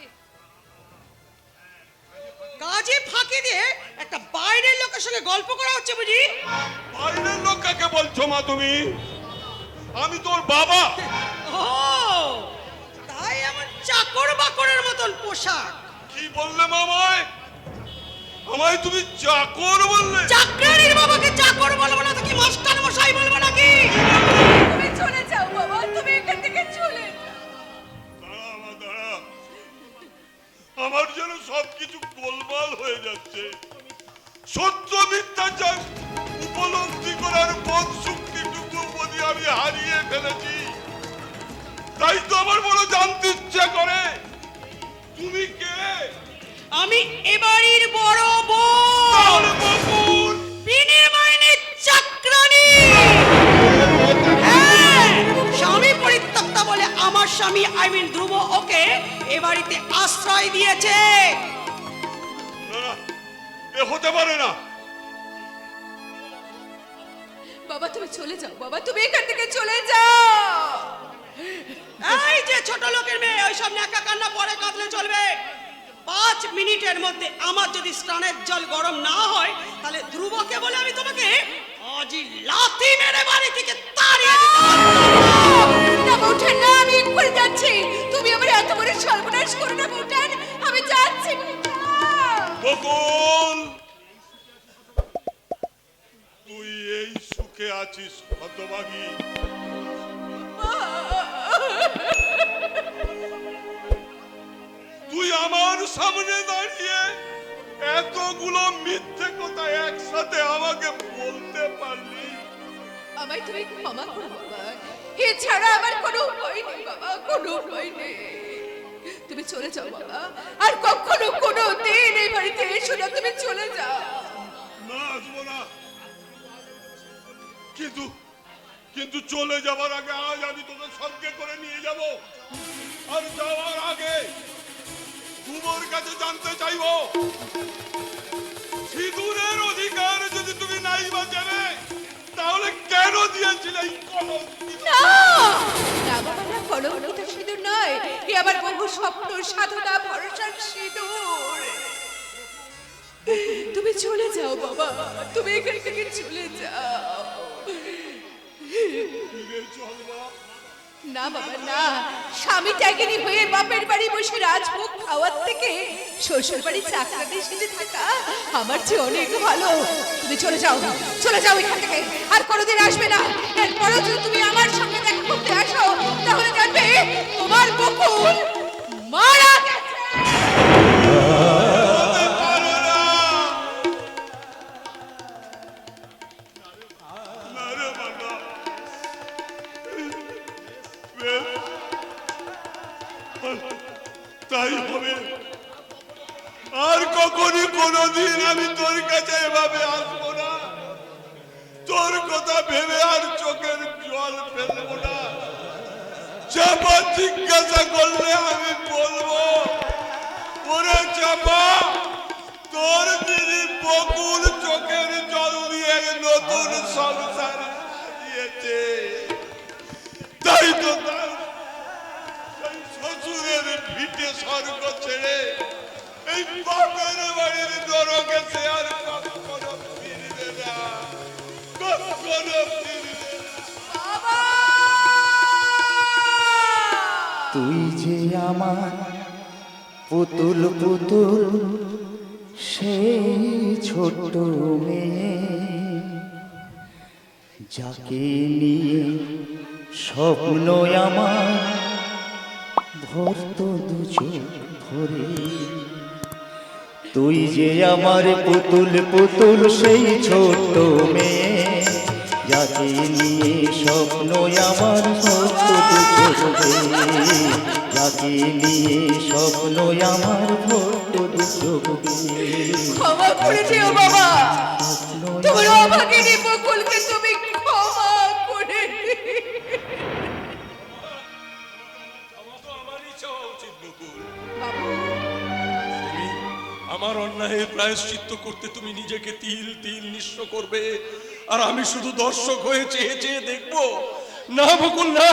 কাজে ফাঁকি দিয়ে একটা বাইরের লোকের সঙ্গে গল্প করা হচ্ছে বুঝি? বাইরের লোক কাকে বলছো মা তুমি? আমি তোর বাবা। ও, তাই আমার চাকর বাকরের মতন পোশাক। কি বললে মামায়? আমায় তুমি চাকর বললে? চাকরানির বাবাকে চাকর বলবো না তো কি মাস্টার মশাই বলবো নাকি? তুমি চলে যাও বাবা, তুমি এখান থেকে চলে যাও। দাঁড়া মা, তাই তো আমার বড় জানতে ইচ্ছে করে তুমি কে? আমি এবাড়ির বড় বউ, তাহলে বকুল বিনিময়ের চাকরানী। হ্যাঁ, স্বামী পরিত্যক্তা বলে আমার স্বামী ধ্রুব ওকে এ বাড়িতে আশ্রয় দিয়েছে। না না, এ হতে পারে না। বাবা তুমি চলে যাও, বাবা তুমি এখান থেকে চলে যাও। এই যে ছোট লোকের মেয়ে, ওই সব ন্যাকা কান্না পরে কাঁদলে চলবে। 5 মিনিটের মধ্যে আমার যদি স্নানের জল গরম না হয়, তাহলে ধ্রুবকে বলে আমি তোমাকে আজই লাথি মেরে বাড়ি থেকে তাড়িয়ে দিতে পারবো। না বউঠান না, আমি এক্ষুনি যাচ্ছি। তুমি আমার এত বড় সর্বনাশ করো না বউঠান, আমি যাচ্ছি। বকুল তুই এই সুখে আছিস হতভাগী। তুই আমার সামনে দাঁড়িয়ে এতগুলো মিথ্যে কথা একসাথে আমাকে বলতে পারলি? আমায় তুমি ক্ষমা করো বাবা, এছাড়া আমার কোনো উপায় নেই বাবা, কোনো উপায় নেই। তুমি চলে যাও বাবা, আর কখনো কোনো দিন এই বাড়িতে এসো না, তুমি চলে যাও। না আসবো না, কিন্তু চলে যাবার আগে আজ আমি তোকে সঙ্গে করে নিয়ে যাব। আর যাওয়ার আগে তোমার কাছে জানতে চাইবো, সিঁদুরের অধিকার যদি তুমি নাই বা জেনে, তাহলে কেন দিয়েছিলে এই কলঙ্ক? না না বাবা না, কলঙ্কিত সিঁদুর নয়, এ আমার বহু স্বপ্ন সাধনা ভরসার সিঁদুর। তুমি চলে যাও বাবা, তুমি এখান থেকে চলে যাও। না বাবা না, স্বামী ত্যাগিনী হয়ে বাপের বাড়ি বসে রাজভোগ খাওয়ার থেকে শ্বশুর বাড়ি চাকরানি সেজে থাকা আমার চেয়ে অনেক ভালো। তুমি চলে যাও, চলে যাও এখান থেকে, আর কোনোদিন আসবে না। এরপরও যদি তুমি আমার সঙ্গে দেখা করতে আসো, তাহলে জানবে তোমার বকুল মারা গেছে। তাই হবে, আর কখনই কোনোদিন আমি তোর কাছে এভাবে আসবো না। তোর কথা ভেবে আর চোখের জল ফেলবো না। চাপা জিজ্ঞাসা করলে আমি বলবো, ওরে চাপা, তোর দিদি বকুল চোখের জল দিয়ে নতুন সংসার দিয়েছে। তাই তো তার শ্বশুরের ভিটে স্বর্গ ছেড়ে এই বাপের বাড়ির নরকে সে আর কখনো ফিরবে না, কখনো ফিরবে না। তুই যে আমার পুতুল পুতুল সেই ছোট মেয়ে, যাকে নিয়ে স্বপ্ন আমার ভরত দু চোখ ভরে। তুই যে আমার পুতুল পুতুল সেই ছোট মেয়ে, যাকে নিয়ে স্বপ্ন আমার ভরত দু চোখ ভরে। যাকে নিয়ে স্বপ্ন আমার ভরত দু চোখ ভরে। ক্ষমা করে দিও বাবা, তোমার অভাগিনী বকুলকে তুমি ক্ষমা করে দিও। আমারই চাওয়া উচিত বকুল। বাবু আমার অন্যায়ের প্রায়শ্চিত্ত করতে তুমি নিজেকে তিল তিল নিঃস্ব করবে, আর আমি শুধু দর্শক হয়ে চেয়ে চেয়ে দেখবো? না বকুল না,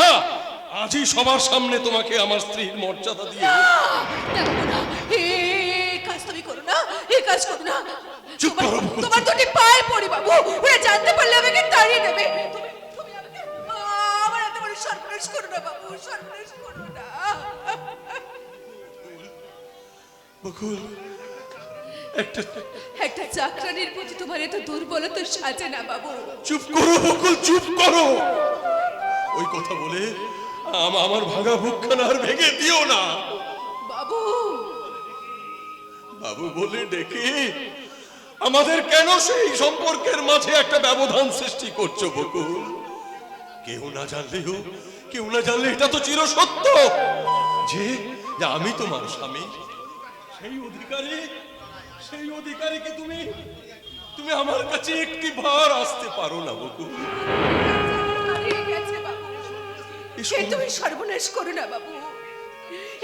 আজই সবার সামনে তোমাকে আমার স্ত্রীর মর্যাদা দিয়ে কাজ তুমি করো না, এই কাজ করো না। চুপ করো বকুল। তোমার দুটি পায়ে পড়ি বাবু, ওরা জানতে পারলে আমাকে তাড়িয়ে দেবে। তুমি আমাকে আমার এত বড় সর্বনাশ করো না বাবু, সর্বনাশ করো না। বকুল, একটা চাকরানির প্রতি তোমার এত দুর্বলতা সাজে না বাবু। চুপ করো বকুল, চুপ করো। ওই কথা বলে আমার ভাঙা বুকখানা আর ভেঙে দিও না। বাবু বাবু বলে ডেকে আমাদের কেন সেই সম্পর্কের মাঝে একটা ব্যবধান সৃষ্টি করছো বকুল? কেউ না জানলেও, কেউ না জানলে এটা তো চির সত্য যে যে আমি তোমার স্বামী। সেই অধিকারীকে তুমি তুমি আমার কাছে একটি বার আসতে পারো না বকুল। হারিয়ে গেছে বাবু। সে তুমি সর্বনাশ করো না বাবু।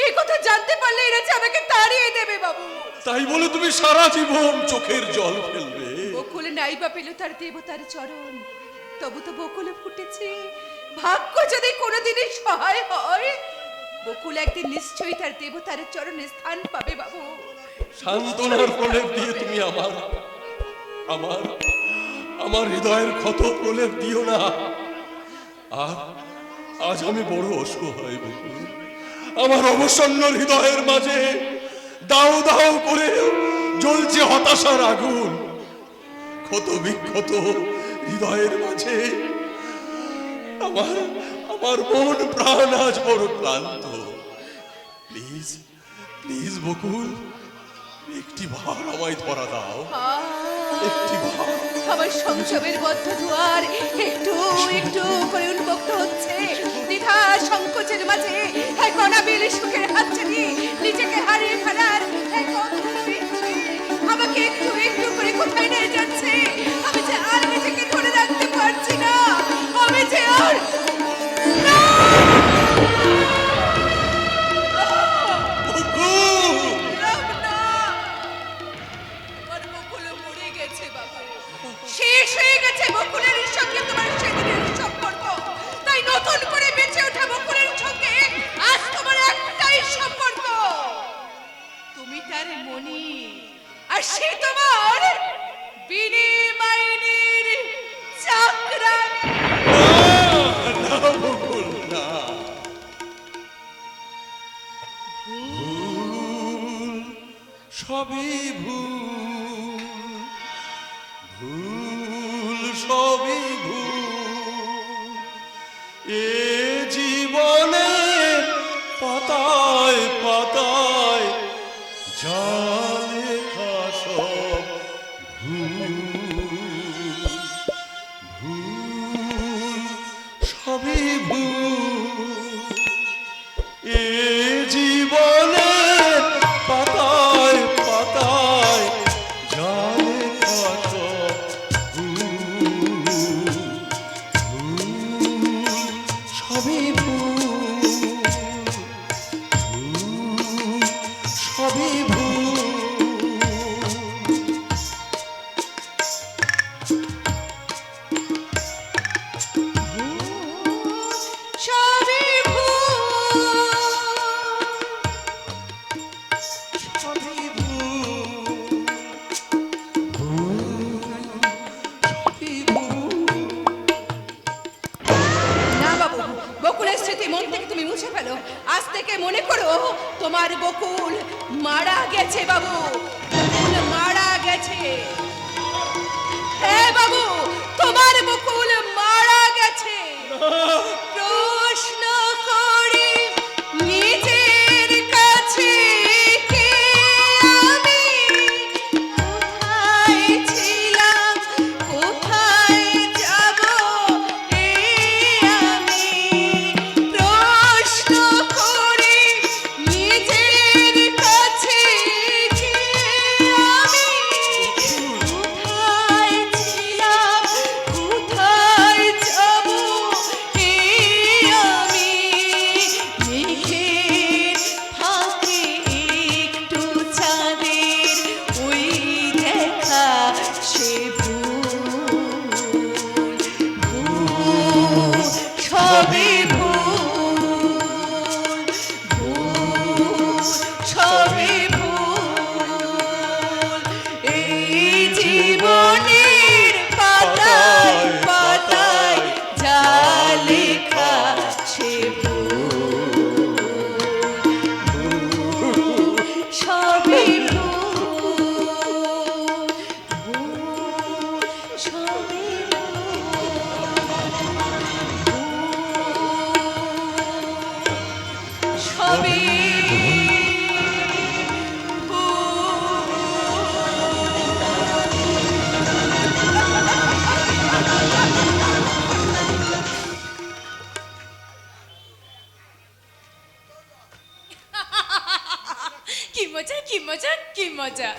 এই কথা জানতে পারলে এরা যে আমাকে তাড়িয়ে দেবে বাবু। তাই বলে তুমি সারা জীবন চোখের জল ফেলবে? বকুল নাই বা পেল তার দেবতার চরণ, তবু তো বকুলে ফুটেছে। ভাগ্য যদি কোনোদিনই সহায় হয়, বকুল একদিন নিশ্চয়ই তার দেবতার চরণে স্থান পাবে বাবু। সান্ত্বনার প্রলেপ দিয়ে তুমি আমার আমার আমার হৃদয়ের ক্ষত প্রলেপ দিও না। আর আজ আমি বড় অসহায় বকুল। আমার অবসন্ন হৃদয়ের মাঝে দাও দাও করে জ্বলছে হতাশার আগুন। ক্ষত বিক্ষত হৃদয়ের মাঝে আমার আমার মন প্রাণ আজ বড় ক্লান্ত। প্লিজ প্লিজ বকুল, একটি বার আমায় ধরা দাও, একটি বার। আমার সংযমের বদ্ধ দুয়ার একটু একটু করে উন্মুক্ত হচ্ছে। দ্বিধা সংকোচের মাঝে এক অনাবিল সুখের হাত ছাড়ি নিজেকে হারিয়ে ফেলার এক অদ্ভুত ইচ্ছে আমাকে একটু একটু করে কোথায় নিয়ে যাচ্ছে। আমি যে আর নিজেকে ধরে রাখতে পারছি না। আমি যে আর শেষ হয়ে গেছে বকুলের সঙ্গে তোমার সেদিনের সম্পর্ক। তাই নতুন করে বেঁচে ওঠা বকুলের সঙ্গে আজ তোমার একটাই সম্পর্ক, তুমি তার মনি আর সে তোমার বিনিময়ের চাকরা। না বকুল না, ভুল সবই ভুল, ভুল সবই ভুল। এ জীবনে পাতায় পাতায় যা লেখা সব ভুল, ভুল সবই ভুল। এ জীবনে পাতায় পাতায় যা লেখা সব ভুল, ভুল সবই ভুল, ভুল সবই ভুল। সবই ভুল, সবই ভুল, ভুল সবই ভুল। না বাবু, বকুলের স্মৃতি মন থেকে তুমি মুছে ফেলো। আজ থেকে মনে করো তোমার বকুল মারা গেছে বাবু, বকুল মারা গেছে। হ্যাঁ বাবু, তোমার বকুল মারা গেছে। প্রশ্ন করি নিজের কাছে কে আমি, কোথায় ছিলাম কোথায় যাব এই আমি। প্রশ্ন করি নিজের কাছে কে আমি, কোথায় ছিলাম কি মজা।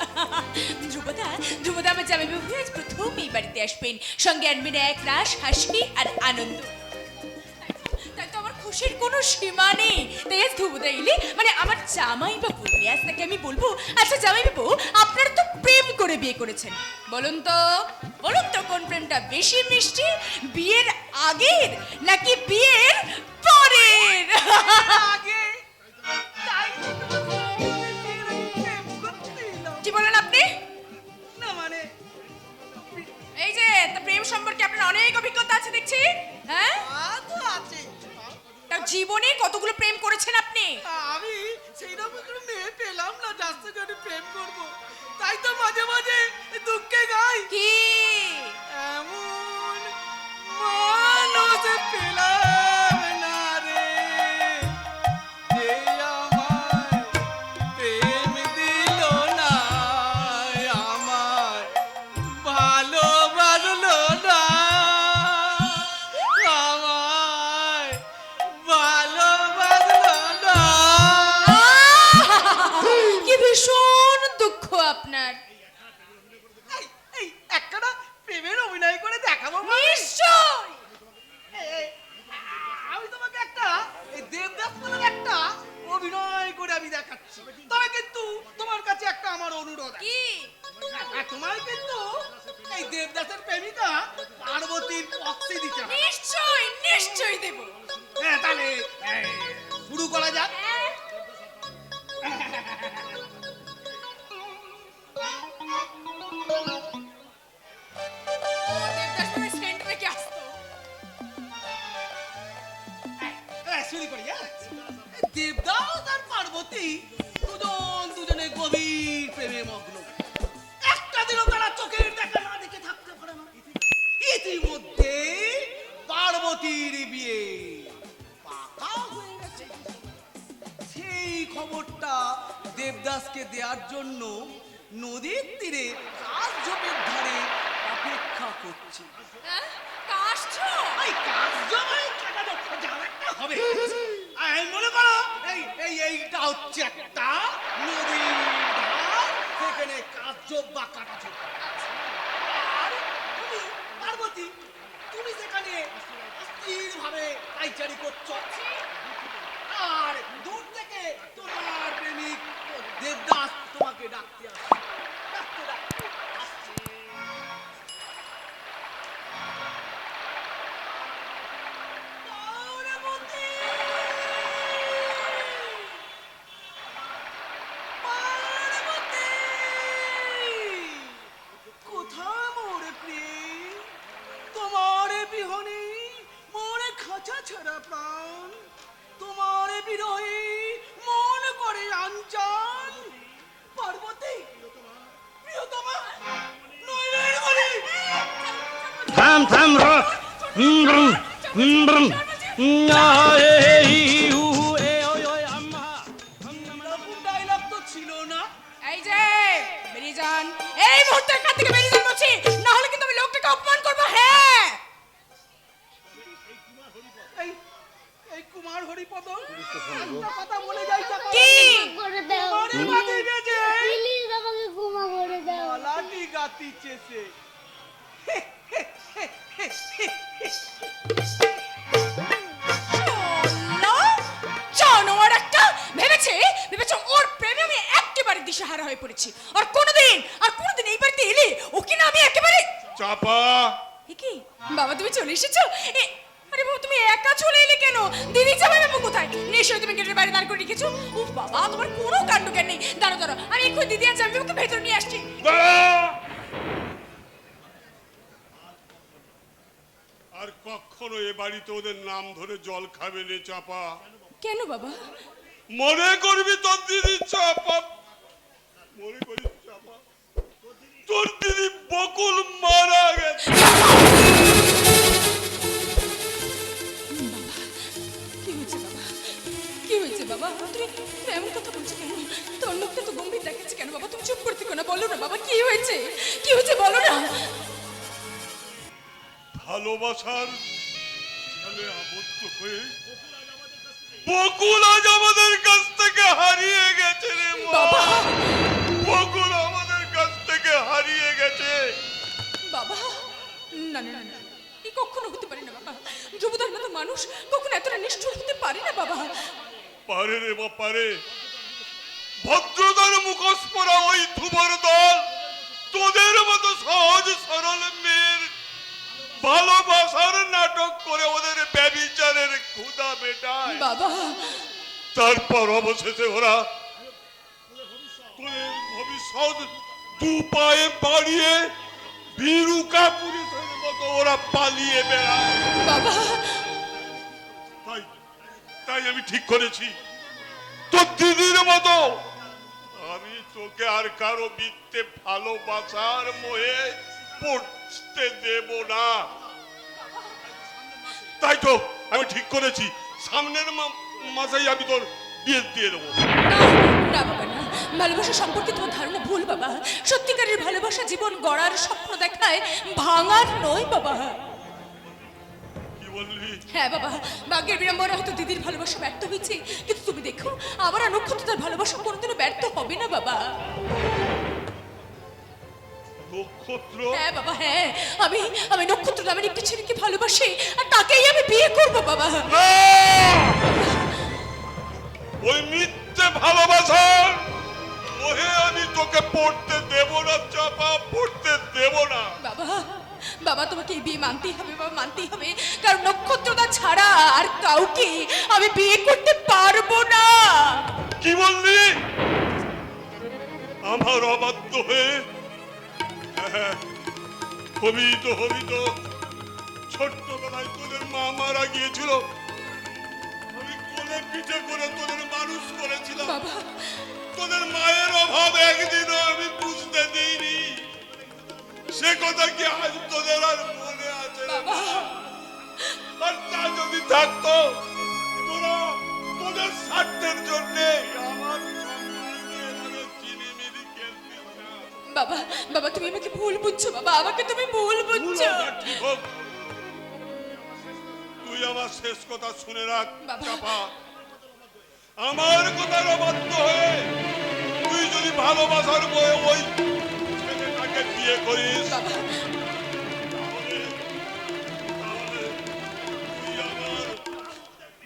ধ্রুবদা, ধ্রুবদা আমার জামাইবাবু আজ প্রথম এই বাড়িতে আসবেন, সঙ্গে আনবেন এক রাশ হাসি আর আনন্দ। তাই তো আমার খুশির কোনো সীমা নেই। তাই আজ ধ্রুবদা এলে মানে আমার জামাইবাবু এলে আজ তাকে আমি বলবো, আচ্ছা জামাইবাবু আপনারা তো প্রেম করে বিয়ে করেছেন, বলুন তো কোন প্রেমটা বেশি মিষ্টি, বিয়ের আগের নাকি বিয়ের পরের? আগে তাই তো প্রেম করতে এলাম। কি বলেন আপনি? না মানে এই যে তা প্রেম সম্পর্কে আপনার অনেক অভিজ্ঞতা আছে দেখছি, হ্যাঁ? তো আছে। তা জীবনে কতগুলো প্রেম করেছেন আপনি? আমি সেইরকম কোনো মেয়ে পেলাম না যার সঙ্গে আমি প্রেম করবো, তাই তো মাঝে মাঝে দুঃখে গাই কি এমন মানুষ পেলাম না রে, যে আমায় প্রেম দিল না, আমায় ভালোবাসলো না, আমায় ভালোবাসলো না। কি ভীষণ দুঃখ আপনার। এই একটা প্রেমের অভিনয় করে দেখাবো নিশ্চয়। আমি তোমাকে একটা এই দেবদাস বলে একটা অভিনয় করে আমি দেখাচ্ছি, তবে কিন্তু তোমার কাছে একটা আমার অনুরোধ আছে। কি? তোমার কিন্তু এই দেবদাসের প্রেমিকা পার্বতীর পক্ষে দিতে হবে। নিশ্চয় নিশ্চয় দেব। হ্যাঁ তাহলে শুরু করা যাক। দেবদাস মানে সেন্ট থেকে আসতো। শুরু করি। দেবদাস আর পার্বতী দুজনে গভীর প্রেমে মগ্ন। একটা দিনও তারা চোখের দেখা না দেখে থাকতে পারে না। ইতিমধ্যে পার্বতীর বিয়ে পাকা হয়ে গেছে। সেই খবরটা দেবদাসকে দেওয়ার জন্য নদীর তীরে কাশঝোপের ধারে অপেক্ষা করছি। হ্যাঁ? কাশছো? এই কাশঝোপের কাটাটা ঝামেলা হবে। এই মনে করো এইটা হচ্ছে একটা নদীর ধার, সেখানে কাশঝোপ বা কাটাঝোপ। আর তুমি পার্বতী, তুমি সেখানে স্থিরভাবে পাইচারি করছো, আর দূর থেকে তোমার প্রেমিক দেবদাস তোমাকে ডাকতে আসছে। ডাকতে আসছে। পার্বতী! পার্বতী! কোথায় মোর প্রেম? তোমার বিহনে মোর খাঁচা ছাড়া প্রাণ, তোমার বিরহে মন করে আঞ্চান। পার্বতী, প্রিয়তমা, নইলের মনি! থাম থাম র ডায়লগ তো ছিল না। এই যে বেরিয়ে যান, এই মুহূর্তে এখান থেকে বেরিয়ে যান বলছি, না হলে কিন্তু আমি লোকটাকে অপমান করবো। হ্যাঁ এই এই কুমার হরিপদ একটা কথা বলে যাই চাপা। কি? করে দাও তোমারে বাদে গেছে প্লিজ আমাকে ক্ষমা করে দাও লাঠি গাতিছে সে। জানোয়ার একটা ভেবেছে ওর প্রেমে আমি একেবারে দিশাহারা হয়ে পড়েছি। আর কোনোদিন এই বাড়িতে এলে ওকে না আমি একেবারে। চাপা এ কি বাবা, তুমি চলে এসেছো? আরে বাবা, তুমি একা চলে এলে কেন? দিদি যাবে বাবু কোথায়? নিশ্চয়ই তুমি গেটের বাইরে দাঁড় করে রেখেছো। ও বাবা, তোমার কোনো কাণ্ড জ্ঞান নেই। দাঁড়ো আমি এক্ষুনি দিদি আর জামাইবাবুকে ভেতর নিয়ে আসছি। আর কখনো এ বাড়িতে ওদের নাম ধরে জল খাবে নে চাপা। কেন বাবা? মনে করবি তোর দিদি চাপা, মনে করিস চাপা তোর দিদি বকুল মারা গেছে। কি হয়েছে বাবা? তুমি এমন কথা বলছো কেন? তোমার মুখটা তো গম্ভীর দেখাচ্ছে কেন বাবা? তুমি চুপ করতে কেন? বলো না বাবা, কি হয়েছে বলো না। ভালোবাসার জালে আবদ্ধ হয়ে বকুল আজ আমাদের কাছ থেকে হারিয়ে গেছে রে মা। বাবা! বকুল না না না না, এই কখনো হতে পারে না বাবা। ধ্রুবদার মতো মানুষ কখনো এতটা নিষ্ঠুর হতে পারে না বাবা। পারে রে বা পারে, ভদ্রতার মুখোশ পরা ওই ধ্রুবর দল তোদের মতো সহজ সরল মেয়ের ভালোবাসার নাটক করে ওদের ব্যভিচারের ক্ষুধা মেটায়। বাবা তারপর অবশেষে ওরা তোদের ভবিষ্যৎ দু পায়ে বাড়িয়ে ভীরুকা পুরুষের মতো ওরা পালিয়ে বেড়ায়। বাবা তাই তাই আমি ঠিক করেছি, তোর দিদির মতো আমি তোকে আর কারো বৃত্তে ভালোবাসার মোহে পড়তে দেব না। তাই তো আমি ঠিক করেছি, সামনের মাসেই আমি তোর বিয়ে দিয়ে দেবো। না বাবা না, ভালোবাসা সম্পর্কে তোমার ধারণা ভুল বাবা। সত্যিকারের ভালোবাসা জীবন গড়ার স্বপ্ন দেখায়, ভাঙার নয় বাবা। কি বললি? হ্যাঁ বাবা, ভাগ্যের বিড়ম্বনা হয়তো দিদির ভালোবাসা ব্যর্থ হয়েছে, কিন্তু তুমি দেখো আমার আর নক্ষত্র তার ভালোবাসা কোনোদিনও ব্যর্থ হবে না বাবা। নক্ষত্র? হ্যাঁ বাবা হ্যাঁ, আমি আমি নক্ষত্র নামের একটি ছেলেকে ভালোবাসি, আর তাকেই আমি বিয়ে করবো বাবা। ওই মিথ্যে ভালোবাসার মোহে আমি তোকে পড়তে দেব না চাপা, পড়তে দেব না। বাবা বাবা তোমাকে এই বিয়ে মানতেই হবে বাবা, মানতেই হবে, কারণ নক্ষত্রদা ছাড়া আর কাউকে আমি বিয়ে করতে পারবো না। কি বললি? আমার অবাধ্য হয়ে হবি তো ছোট্টবেলায় তোদের মা মারা গিয়েছিল, আমি কোলে পিঠে করে তোদের মানুষ করেছিলাম। বাবা তোদের মায়ের অভাব একদিনও আমি বুঝতে দিইনি, সে কথা কি আজ তোদের আর মনে আছে? বাবা আর তা যদি থাকতো, তোরা তোদের স্বার্থের জন্য আমার চিনিমিনি খেলতিস না। বাবা বাবা তুমি আমাকে ভুল বুঝছো বাবা, আমাকে তুমি ভুল বুঝছো। ঠিক হোক, তুই আমার শেষ কথা শুনে রাখ বাবা। চাপা। আমার কথার অবাধ্য হয়ে তুই যদি ভালোবাসার বয়ে ওই ছেলেটাকে বিয়ে করিস, বাবা তাহলে তুই আমার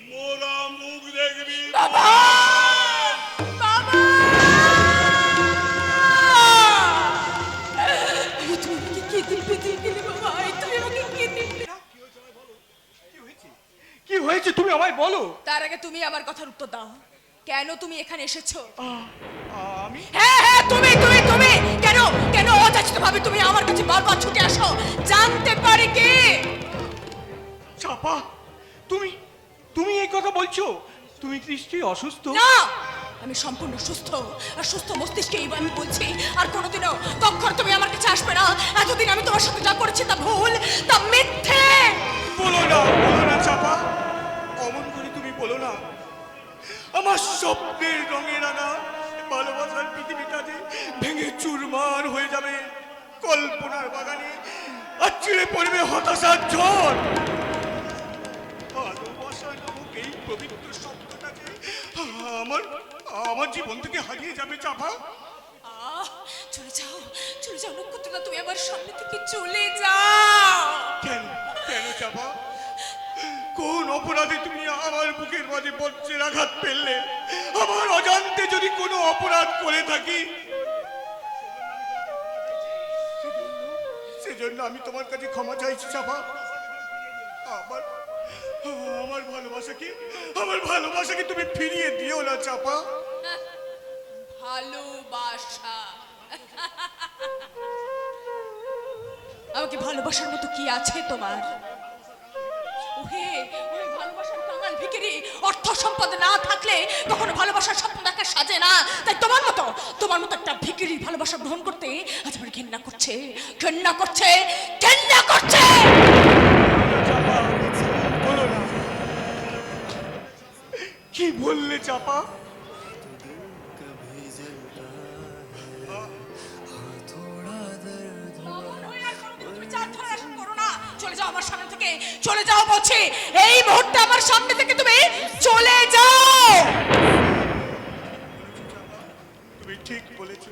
মোরা মুখ দেখবি। বাবা বাবা তুমি আমাকে কি দিলে বাবা, তুমি আমাকে কি দিলে? কি হয়েছে তুমি আমায় বলো। তার আগে তুমি আমার কথার উত্তর দাও, কেন তুমি এখানে এসেছো? আমি হ্যাঁ হ্যাঁ তুমি তুমি তুমি কেন কেন অযাচিত ভাবে তুমি আমার কাছে বারবার ছুটে আসো, জানতে পারি কি? চাপা, তুমি তুমি এই কথা বলছো? তুমি নিশ্চয়ই অসুস্থ। না, আমি সম্পূর্ণ সুস্থ, আর সুস্থ মস্তিষ্কে এই আমি বলছি, আর কোনোদিনও কখনো তুমি আমার কাছে আসবে না। এতদিন আমি তোমার সাথে যা করেছি তা ভুল, তা মিথ্যে। বলো না চাপা, অমন করে তুমি বলো না। আমার স্বপ্নের রঙে রাঙা ভালোবাসার পৃথিবীটা যে ভেঙে চুরমার হয়ে যাবে কল্পনার বাগানে, আর চিড়ে পড়বে হতাশার ঝড়। ভালোবাসা নামক এই পবিত্র শব্দটা যে আমার জীবন থেকে হারিয়ে যাবে চাপা। চলে যাও নক্ষত্রদা, তুমি আমার সামনে থেকে চলে যাও। কেন কেন চাপা? কোন অপরাধে তুমি আমার বুকের মাঝে বজ্রের আঘাত পেলে? আমার অজান্তে যদি কোনো অপরাধ করে থাকি, সেজন্য আমি তোমার কাছে ক্ষমা চাইছি চাপা। আমার ভালোবাসাকে তুমি ফিরিয়ে দিও না চাপা। ভালোবাসা আমাকে ভালোবাসার মতো কি আছে তোমার? ওহে ওই ভালোবাসার কাঙাল ভিখারি, অর্থ সম্পদ না থাকলে কখনো ভালোবাসার স্বপ্ন দেখা সাজে না। তাই তোমার মতো একটা ভিখারি ভালোবাসা গ্রহণ করতে আজ আমার ঘৃণা করছে। বলো না, কি বললে চাপা? চলে যাও আমার সামনে থেকে, চলে যাও বলছি, এই মুহূর্তে আমার সামনে থেকে তুমি চলে যাও। তুমি ঠিক বলেছ,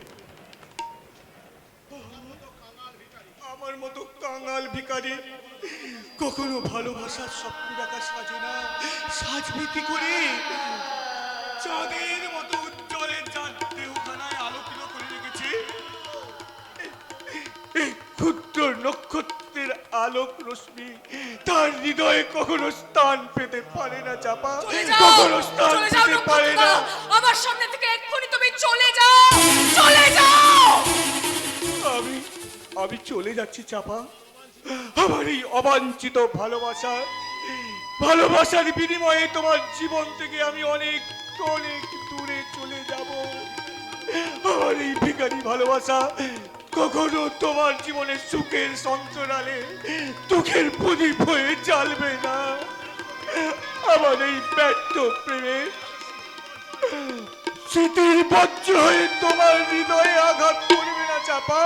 আমার মতো কাঙাল ভিখারি ভালোবাসার স্বপ্ন দেখা সাজে না, সাজবে কি করে? চাঁদের মতো উজ্জ্বলের যার দেহখানায় আলোকিত করে রেখেছে এই ক্ষুদ্র নক্ষত্রের আলোক রশ্মি তার হৃদয়ে কখনো স্থান পেতে পারে না চাপা, কখনো স্থান পেতে পারে না। আমার সামনে থেকে এক্ষুনি তুমি চলে যাও, চলে যাও। আমি চলে যাচ্ছি চাপা, আমার এই অবাঞ্ছিত ভালোবাসার বিনিময়ে তোমার জীবন থেকে আমি অনেক অনেক দূরে চলে যাব। আমার এই ভিখারি ভালোবাসা কখনো তোমার জীবনে সুখের সঞ্চরালে দুঃখের প্রদীপ হয়ে জ্বালবে না। আমার এই ব্যর্থ প্রেমে স্মৃতির বজ্র হয়ে তোমার হৃদয়ে আঘাত করবে না চাপা।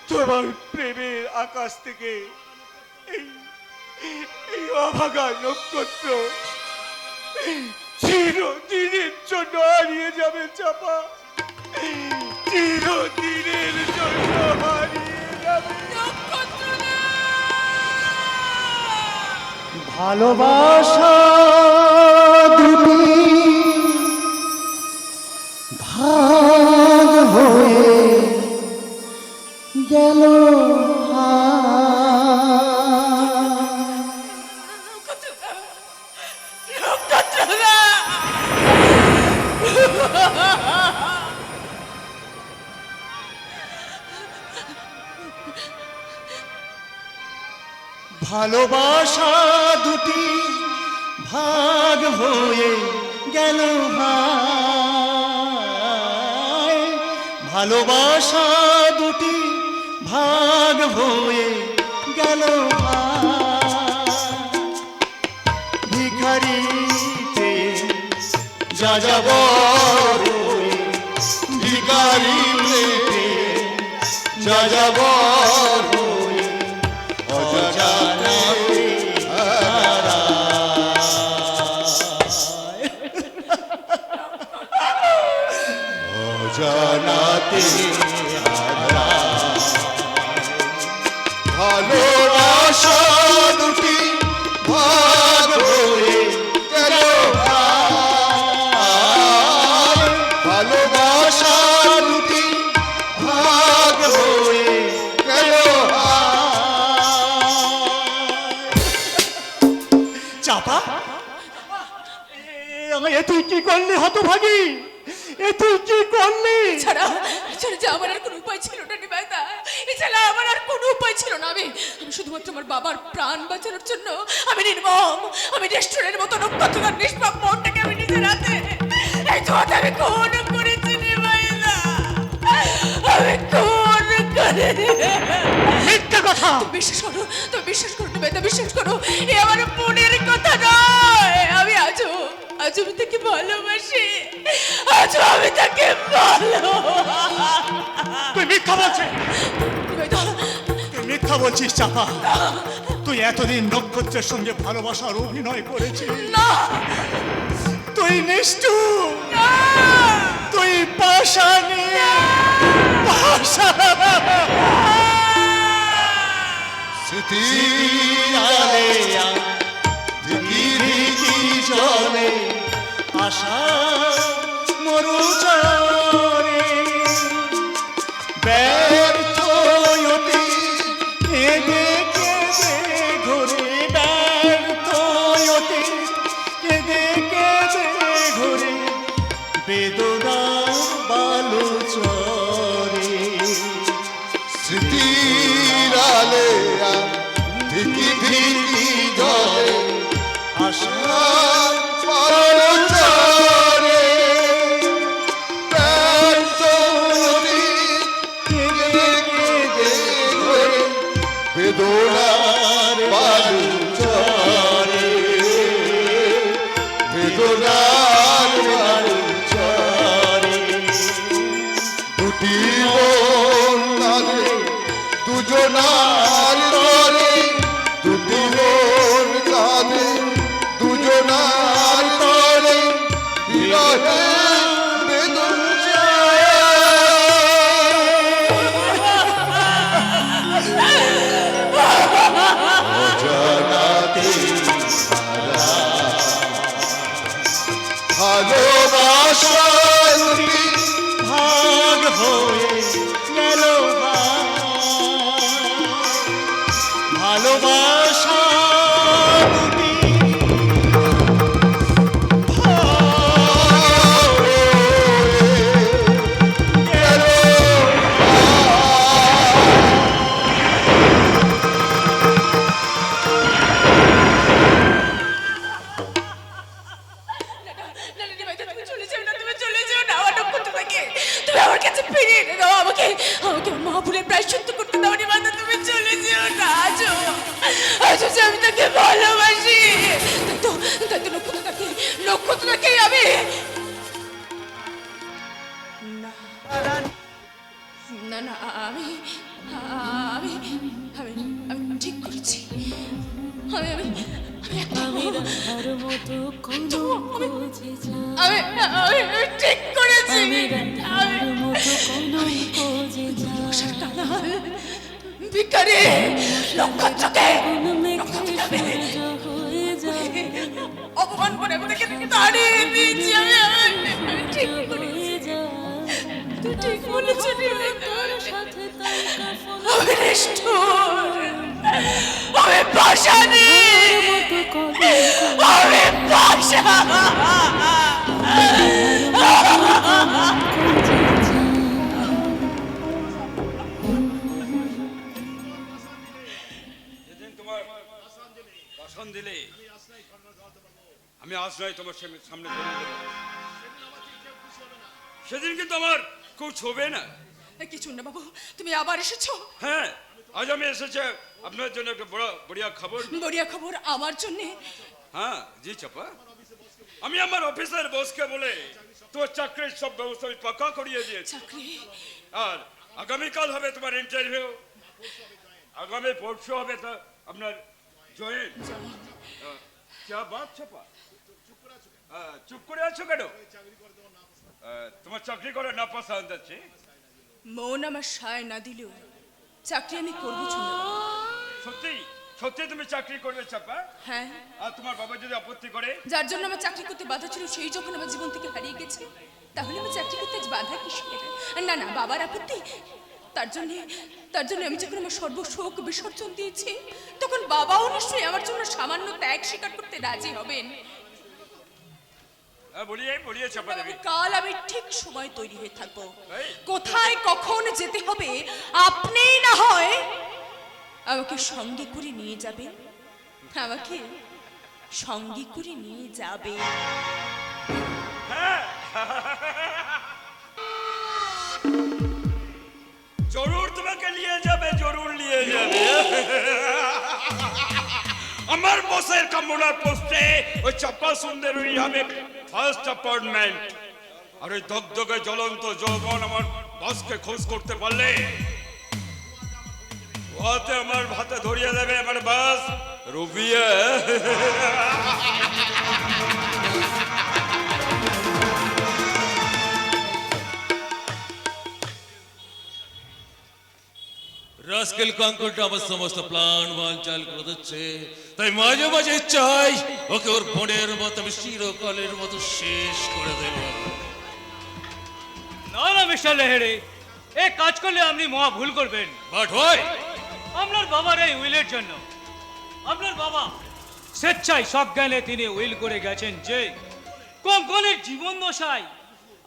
তোমার প্রেমের আকাশ থেকে এই অভাগা নক্ষত্র চিরদিনের জন্য হারিয়ে যাবে চাপা, চিরদিনের জন্য হারিয়ে যাবে। ভালোবাসা দুটি ভাগ হয়ে গেল ভালোবাসা দুটি ভাগ হয়ে গেল হায়, ভালোবাসা দুটি ভাগ হয়ে গেল ভিখারিতে যা যাব ভিখারিতে যা যাব জানাতে ভালোবাসা দুটি ভাগ হয়ে গেল ভালোবাসা দুটি ভাগ হয়ে গেল চাপা এ তুই কি করলি হতভাগী, এ তুই কি করলি? ছাড়া যে আমার আর কোনো উপায় ছিল না নিবেদিতা, এছাড়া আমার আর কোনো উপায় ছিল না। আমি শুধুমাত্র আমার বাবার প্রাণ বাঁচানোর জন্য আমি নির্মম, আমি রেস্টুরেন্টের মতো নক্ষত্রকার নিষ্পাপ মনটাকে আমি নিজের হাতে এই জোয়াতে আমি খুন করেছি নিবেদিতা, আমি খুন করে। মিথ্যা কথা! তুমি বিশ্বাস করো নিবেদিতা, বিশ্বাস করো, এ আমার মনের কথা নয়। আমি আজও আমি তাকে ভালোবাসি, আজও আমি তাকে ভালো। তুই মিথ্যা বলছিস, তুই মিথ্যা বলছিস চাপা। তুই এতদিন নক্ষত্রের সঙ্গে ভালোবাসার অভিনয় করেছিস না, তুই নিষ্ঠুর, তুই পাষাণী, স্মৃতিরালে ধিকি ধিকি জলে আশা মরুচরে ব্যর্থ অতি কেঁদে কেঁদে ঘুরে, ব্যর্থ অতি কেঁদে কেঁদে ঘুরে বেদনার বালুচরে। স্মৃতিরালে ধিকি ধিকি জলে আশার পালচরে ব্যর্থ অতি কেঁদে কেঁদে ঘোরে বেদনার বালুচরে, বেদনার বালুচরে। দুটি মন কাঁদে দুজনার তরে, দুটি মন কাঁদে দুজনার তরে বিরহে বেদনা। দুটি গেল না, নিমাই দা, তুমি চলে যেও না, তুমি চলে যেও না, আমার নক্ষত্রটাকে তুমি আমার কাছে ফিরিয়ে এনে দাও, আমাকে মা ভুলের প্রায়শ্চিত্ত করতে দাও। নিমাই দা, তুমি চলে যেও না, আজও যে আমি তাকে ভালোবাসি। তো নক্ষত্রটাকে আমি না না আমি আমি আমি আমি ঠিক করেছি। আমি আমি আমি আমি ঠিক করেছি। ভিখারি নক্ষত্রকে অপমান করে আমি তাকে তাড়িয়ে দিয়েছি। আমি ঠিক করেছি। তুই ঠিক বলেছিস। আমি নিষ্ঠুর, আমি পাষাণী, আমি পাষাণ। যেদিন তোমার ভাষণ দিলে আমি আজ নয় তোমার সামনে ধরিয়ে দেবো, সেদিন কিন্তু আমার কেউ ছোবে না। কিছু না বাবু, তুমি আবার এসেছো। হ্যাঁ, আজ আমি এসেছি আপনার জন্য একটা বড়িয়া খবর। বড়িয়া খবর আমার জন্য? হ্যাঁ জি চাপা, আমি আমার অফিসের বসকে বলে তোমার চাকরির সব ব্যবস্থা আমি পাকা করিয়ে দিয়েছি। চাকরি? আর আগামীকাল হবে তোমার ইন্টারভিউ, আগামী পরশু হবে তো আপনার জয়েন। क्या बात छपा, চুপ করে আছো কেন? তোমার চাকরি করে না পছন্দ আছে? মন আমার সায় না দিলেও চাকরি আমি করবো। সত্যি সত্যি তুমি চাকরি করবে চাপা? হ্যাঁ। আর তোমার বাবা যদি আপত্তি করে? যার জন্য আমার চাকরি করতে বাধা ছিল সেই যখন আমার জীবন থেকে হারিয়ে গেছে, তাহলে আমি চাকরি করতে আজ বাধা কিসের? না না, বাবার আপত্তি। তার জন্য আমি যখন আমার সর্বশোক বিসর্জন দিয়েছি, তখন বাবাও নিশ্চয়ই আমার জন্য সামান্য ত্যাগ স্বীকার করতে রাজি হবেন। বলিয়ে চাপা দেবী। কাল আমি ঠিক সময় তৈরি হয়ে থাকবো। কোথায় কখন যেতে হবে আপনি না হয় আমাকে সঙ্গে করে নিয়ে যাবেন। আমাকে সঙ্গে করে নিয়ে যাবে। জরুর তোমাকে নিয়ে যাবে, জরুর নিয়ে যাবে। আমার বসের কামনার পোস্টে ওই চাপা সুন্দরী হবে ফার্স্ট অ্যাপয়েন্টমেন্ট। আর ওই দগদগে জ্বলন্ত যৌবন আমার বসকে খোঁজ করতে পারলে ওতে আমার হাতে ধরিয়ে দেবে আমার বস রুবিয়া। রাস্কেল কঙ্করটা আমার সমস্ত প্ল্যান বানচাল করে দিচ্ছে, তাই মাঝে মাঝে চাই ওকে ওর বোনের মতো আমি চিরকালের মতো শেষ করে দেব। না না মিস্টার লেহেরে, এই কাজ করলে আপনি মহা ভুল করবেন। বাট হয় আপনার বাবার এই উইলের জন্য আপনার বাবা স্বেচ্ছায় সজ্ঞানে তিনি উইল করে গেছেন যে কঙ্কনের জীবন দশায়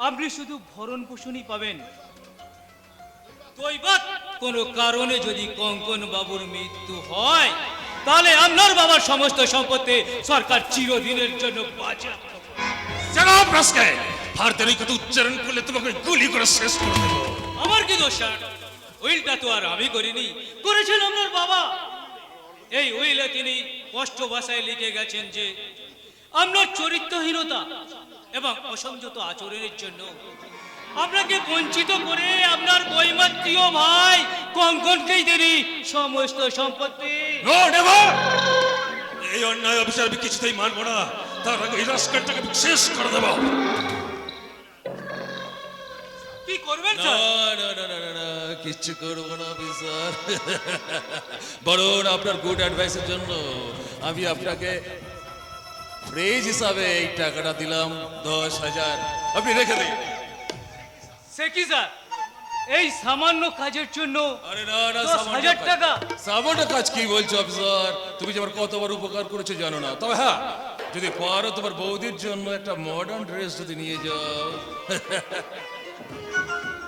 আপনি শুধু ভরণ পোষণই পাবেন। দৈবাৎ কোনো কারণে যদি কঙ্কন বাবুর মৃত্যু হয়, তাহলে আপনার বাবার সমস্ত সম্পত্তি সরকার চিরদিনের জন্য বাঁচাবে। জনাব রাস্কেল, ভারতের কথা উচ্চারণ করলে তোমাকে গুলি করে শেষ করে দেব। আমার কি দোষ? উইলটা তো আর আমি করিনি, করেছেন আপনার বাবা। এই উইলে তিনি স্পষ্ট ভাষায় লিখে গেছেন যে আপনার চরিত্রহীনতা এবং অসংযত আচরণের জন্য আপনাকে বঞ্চিত করে আপনার বৈমাত্রীয় ভাই কঙ্কনকেই তিনি সমস্ত সম্পত্তি। এই অন্যায় অফিসার আমি কিছুতেই মানবো না। তার আগে এই রাস্কেলটাকে শেষ করে দেব। কি করবেন না না না না না, কিচ্ছু করবো না অফিসার। বরং আপনার গুড অ্যাডভাইসের জন্য আমি আপনাকে প্রেজ হিসাবে এই টাকাটা দিলাম 10,000, আপনি রেখে দিন। সে কি স্যার, এই সামান্য কাজের জন্য আরে না না 10,000 টাকা। সামান্য কাজ কি বলছো অফিসার? তুমি যে আমার কতবার উপকার করেছো জানো না। তবে হ্যাঁ, যদি পারো তোমার বৌদির জন্য একটা মডার্ন ড্রেস যদি নিয়ে যাও।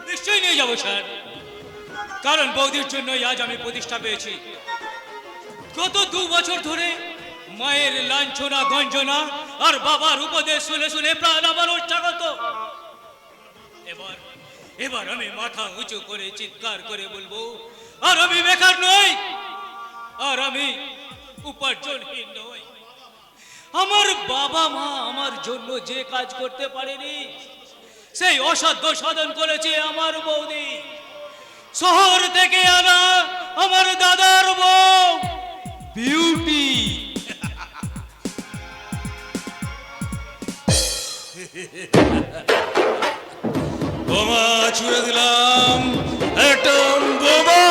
নিশ্চয়ই নিয়ে যাবো স্যার, কারণ বৌদির জন্যই আজ আমি প্রতিষ্ঠা পেয়েছি। গত 2 বছর ধরে মায়ের লাঞ্ছনা গঞ্জনা আর বাবার উপদেশ শুনে শুনে প্রাণ আমার উচ্চাগত। এবার আমি মাথা উঁচু করে চিৎকার করে বলবো, আর আমি বেকার নই, আর আমি উপার্জনহীন নই। আমার বাবা মা আমার জন্য যে কাজ করতে পারেনি, সেই অসাধ্য সাধন করেছে আমার বৌদি। শহর থেকে আনা আমার দাদার বউ বিউটি। বোমা ছুড়ে দিলাম, অ্যাটম বোমা।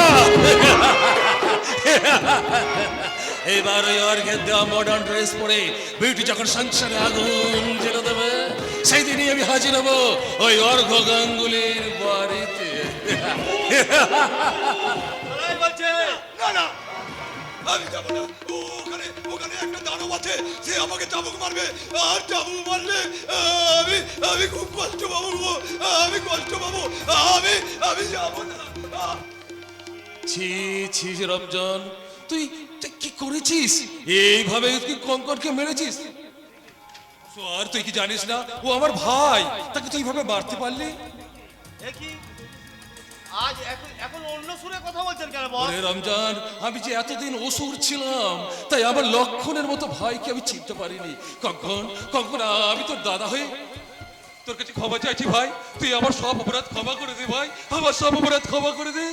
এবার ওই অর্ঘের দেওয়া মডার্ন ড্রেস পরে বিউটি যখন সংসারে আগুন জ্বেলে দেবে, সেই দিনই আমি হাজির হবো ওই অর্ঘ গাঙ্গুলির বাড়িতে। বলছে না না, আমি যাবো না। ওখানে ওখানে একটা দানব আছে, সে আমাকে চাবুক মারবে, আর চাবুক মারলে আমি খুব কষ্ট পাবো, আমি কষ্ট পাবো, আমি যাবো না। ছি ছি রমজান, তুই তুই কি করেছিস? এইভাবে তুই কঙ্করকে মেরেছিস? আর তুই কি জানিস না ও আমার ভাই, তাকে তুই এইভাবে মারতে পারলি? কি আজ এখন অন্য সুরে কথা বলছেন কেন বস? ওরে রমজান, আমি যে এতদিন অসুর ছিলাম, তাই আমার লক্ষণের মতো ভাইকে আমি চিনতে পারিনি। কখন কখন আমি তোর দাদা হয়ে তোর কাছে ক্ষমা চাইছি ভাই, তুই আমার সব অপরাধ ক্ষমা করে দে ভাই, আমার সব অপরাধ ক্ষমা করে দে।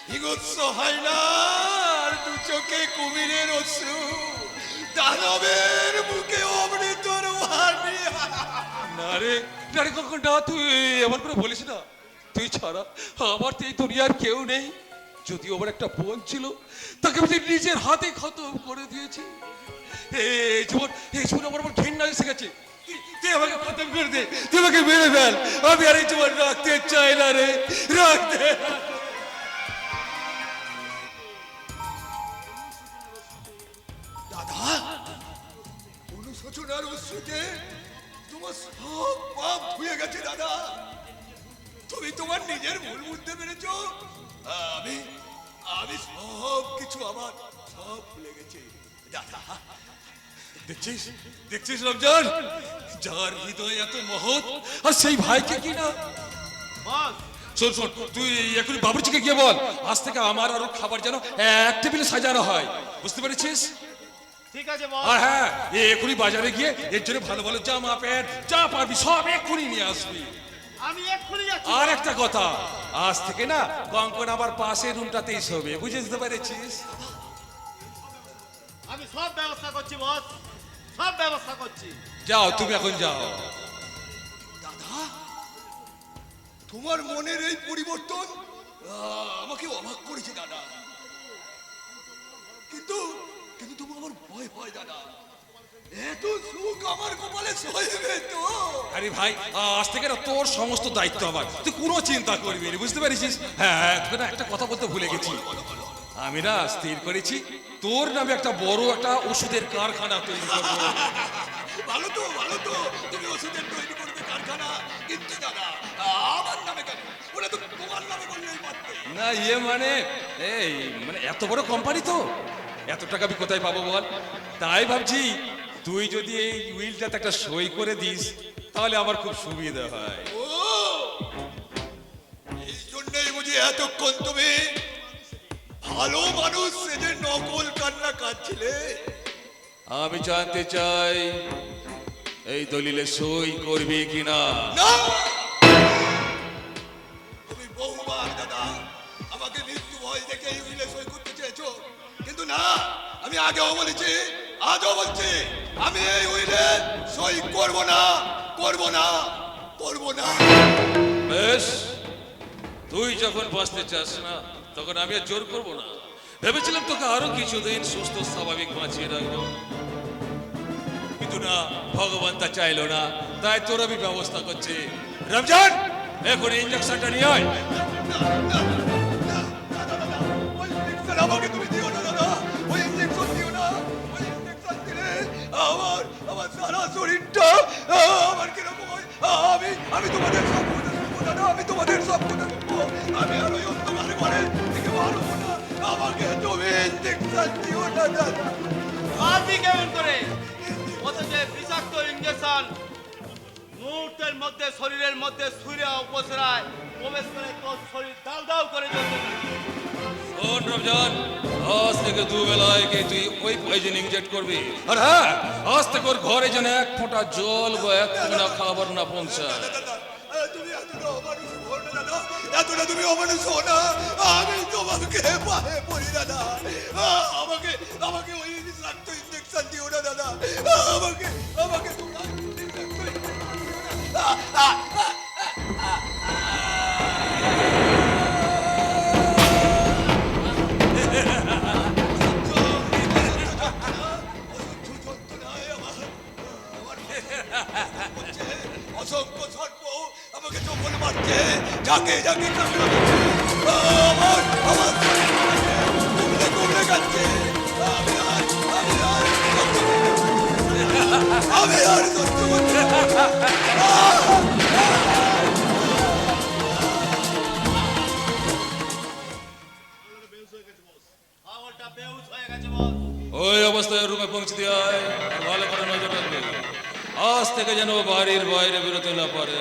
হিংস্র হয় না, আর দু চোখে কুমিরের অশ্রু, দানবের মুখে অমৃতর বাণী। না রে না রে, কখন না, তুই এমন করে বলিস না। তুই ছাড়া আমার তো এই দুনিয়ার কেউ নেই। যদিও আমার একটা বোন ছিল, তাকে আমি নিজের হাতে খতম করে দিয়েছি। এই জীবন আমার ঘৃণা এসে গেছে। তুই আমাকে খতম করে দে, তুই আমাকে মেরে ফেল, আমি আর এই জীবন রাখতে চাই না রে, রাখতে। দাদা, অনুশোচনার অশ্রুতে তোমার সব পাপ ধুয়ে গেছে দাদা। তুমি তোমার নিজের ভুল বুঝতে পেরেছো। আমি আমি সব কিছু আমার সব ভুলে গেছি দাদা। দেখছিস দেখছিস রমজান, যার হৃদয় এত মহৎ, আর সেই ভাইকে কি না। শোন শোন, তুই এখন বাবুর্চিকে গিয়ে বল আজ থেকে আমার আর ওর খাবার যেন এক টেবিলে সাজানো হয়, বুঝতে পেরেছিস? ঠিক আছে বস। আর হ্যাঁ, এখনই বাজারে গিয়ে এর জন্য ভালো ভালো জামা প্যান্ট যা পারবি সব এক্ষুনি নিয়ে আসবি। আমি এক্ষুনি যাচ্ছি। আর একটা কথা, আজ থেকে না কঙ্কন আবার পাশের রুমটাতেই শোবে, বুঝতে পেরেছিস? আমি সব ব্যবস্থা করছি বস, সব ব্যবস্থা করছি। যাও তুমি এখন যাও। দাদা, তোমার মনের এই পরিবর্তন আমাকে অবাক করেছে দাদা। কিন্তু কিন্তু তুমি আমার ভয় হয় দাদা। এত সুখ আমার কপালে সইবে তো? আরে ভাই, আজ থেকে না তোর সমস্ত দায়িত্ব আমার, তুই কোনো চিন্তা করবি না, বুঝতে পেরেছিস? হ্যাঁ, তোকে না একটা কথা বলতে ভুলে গেছি। আমি না স্থির করেছি তোর নামে একটা বড় একটা ওষুধের কারখানা তৈরি করবো। ভালো তো, ভালো তো, তুমি ওষুধের তৈরি করবে কারখানা। কিন্তু দাদা, আমার নামে কেন? ওরা তো তোমার নামে বললেই পারতো। না মানে এই মানে এত বড় কোম্পানি তো, এত টাকা আমি কোথায় পাবো বল? তাই ভাবছি তুই যদি এই উইলটাতে একটা সই করে দিস, তাহলে আমার খুব সুবিধা হয়। ও, এই জন্যই বুঝি এতক্ষণ তুমি ভালো মানুষ সেজে নকল কান্না কাঁদছিলে। আমি জানতে চাই এই দলিলে সই করবি কিনা। না, তুমি বহুবার দাদা আমাকে মৃত্যু ভয় দেখে এই উইলে সই করতে চেয়েছো, কিন্তু না, আমি আগেও বলেছি, আজও বলছি, আমি এই উইলে সই করব না, করব না, করব না। বেশ, তুই যখন বাঁচতে চাস না, তখন আমি আর জোর করবো না। ভেবেছিলাম তোকে আরো কিছুদিন সুস্থ স্বাভাবিক বাঁচিয়ে রাখবো, কিন্তু কিন্তু না ভগবান তা চাইলো না, তাই তোর আমি ব্যবস্থা করছি। রমজান, এখন ইঞ্জেকশনটা নিয়ে আয়। ওই ইঞ্জেকশন আমাকে তুমি দিও না দাদা, ওই ইঞ্জেকশন দিও না। ওই ইঞ্জেকশন দিলে আমার সারা শরীরটা আমার কিরকম হয়। আমি তোমাদের সব কথা শুনবো দাদা, আমি তোমাদের সব কথা শুনবো। আমি আর ওই অন্ধকারে ঘরে থেকে পারবো না, আমাকে তুমি ইঞ্জেকশন দিও না দাদা। মারবি কেমন করে? অথচ বিষাক্ত ইঞ্জেকশন মুহূর্তের মধ্যে শরীরের মধ্যে সূর্য উপসরায় প্রবেশ করে তোর শরীর দাউ দাউ করে জ্বলতে থাকে। শোন রমজান, আজ থেকে দুবেলায় কে তুই ওই পয়জন ইনজেক্ট করবি। আর হ্যাঁ, আজ থেকে ওর ঘরে যেন এক ফোঁটা জল বা এক ফোঁটা খাবার না পৌঁছায়। তুমি এতটা অমানুষ হো না দাদা, এতটা তুমি অমানুষ হো না। আমি তোমাকে পায়ে পড়ি দাদা, আমাকে ওই বিষাক্ত ইঞ্জেকশন দিও না দাদা, আমাকে তোমরা বিষাক্ত ইঞ্জেকশন দিও না। অসংখ্য সর্প আমাকে চোখন মারছে, যাকে যাকে কামড়ে দিচ্ছে, আমার কুমড়ে কুমড়ে খাচ্ছে। আমি আর সহ্য করতে পারছি না। পাগলটা বেহুশ হয়ে গেছে বস। ওই অবস্থায় রুমে পৌঁছে দিয়ে আয়, আর ভালো করে নজর রাখবে। আজ থেকে যেন বাড়ির বাইরে বেরোতে না পারে।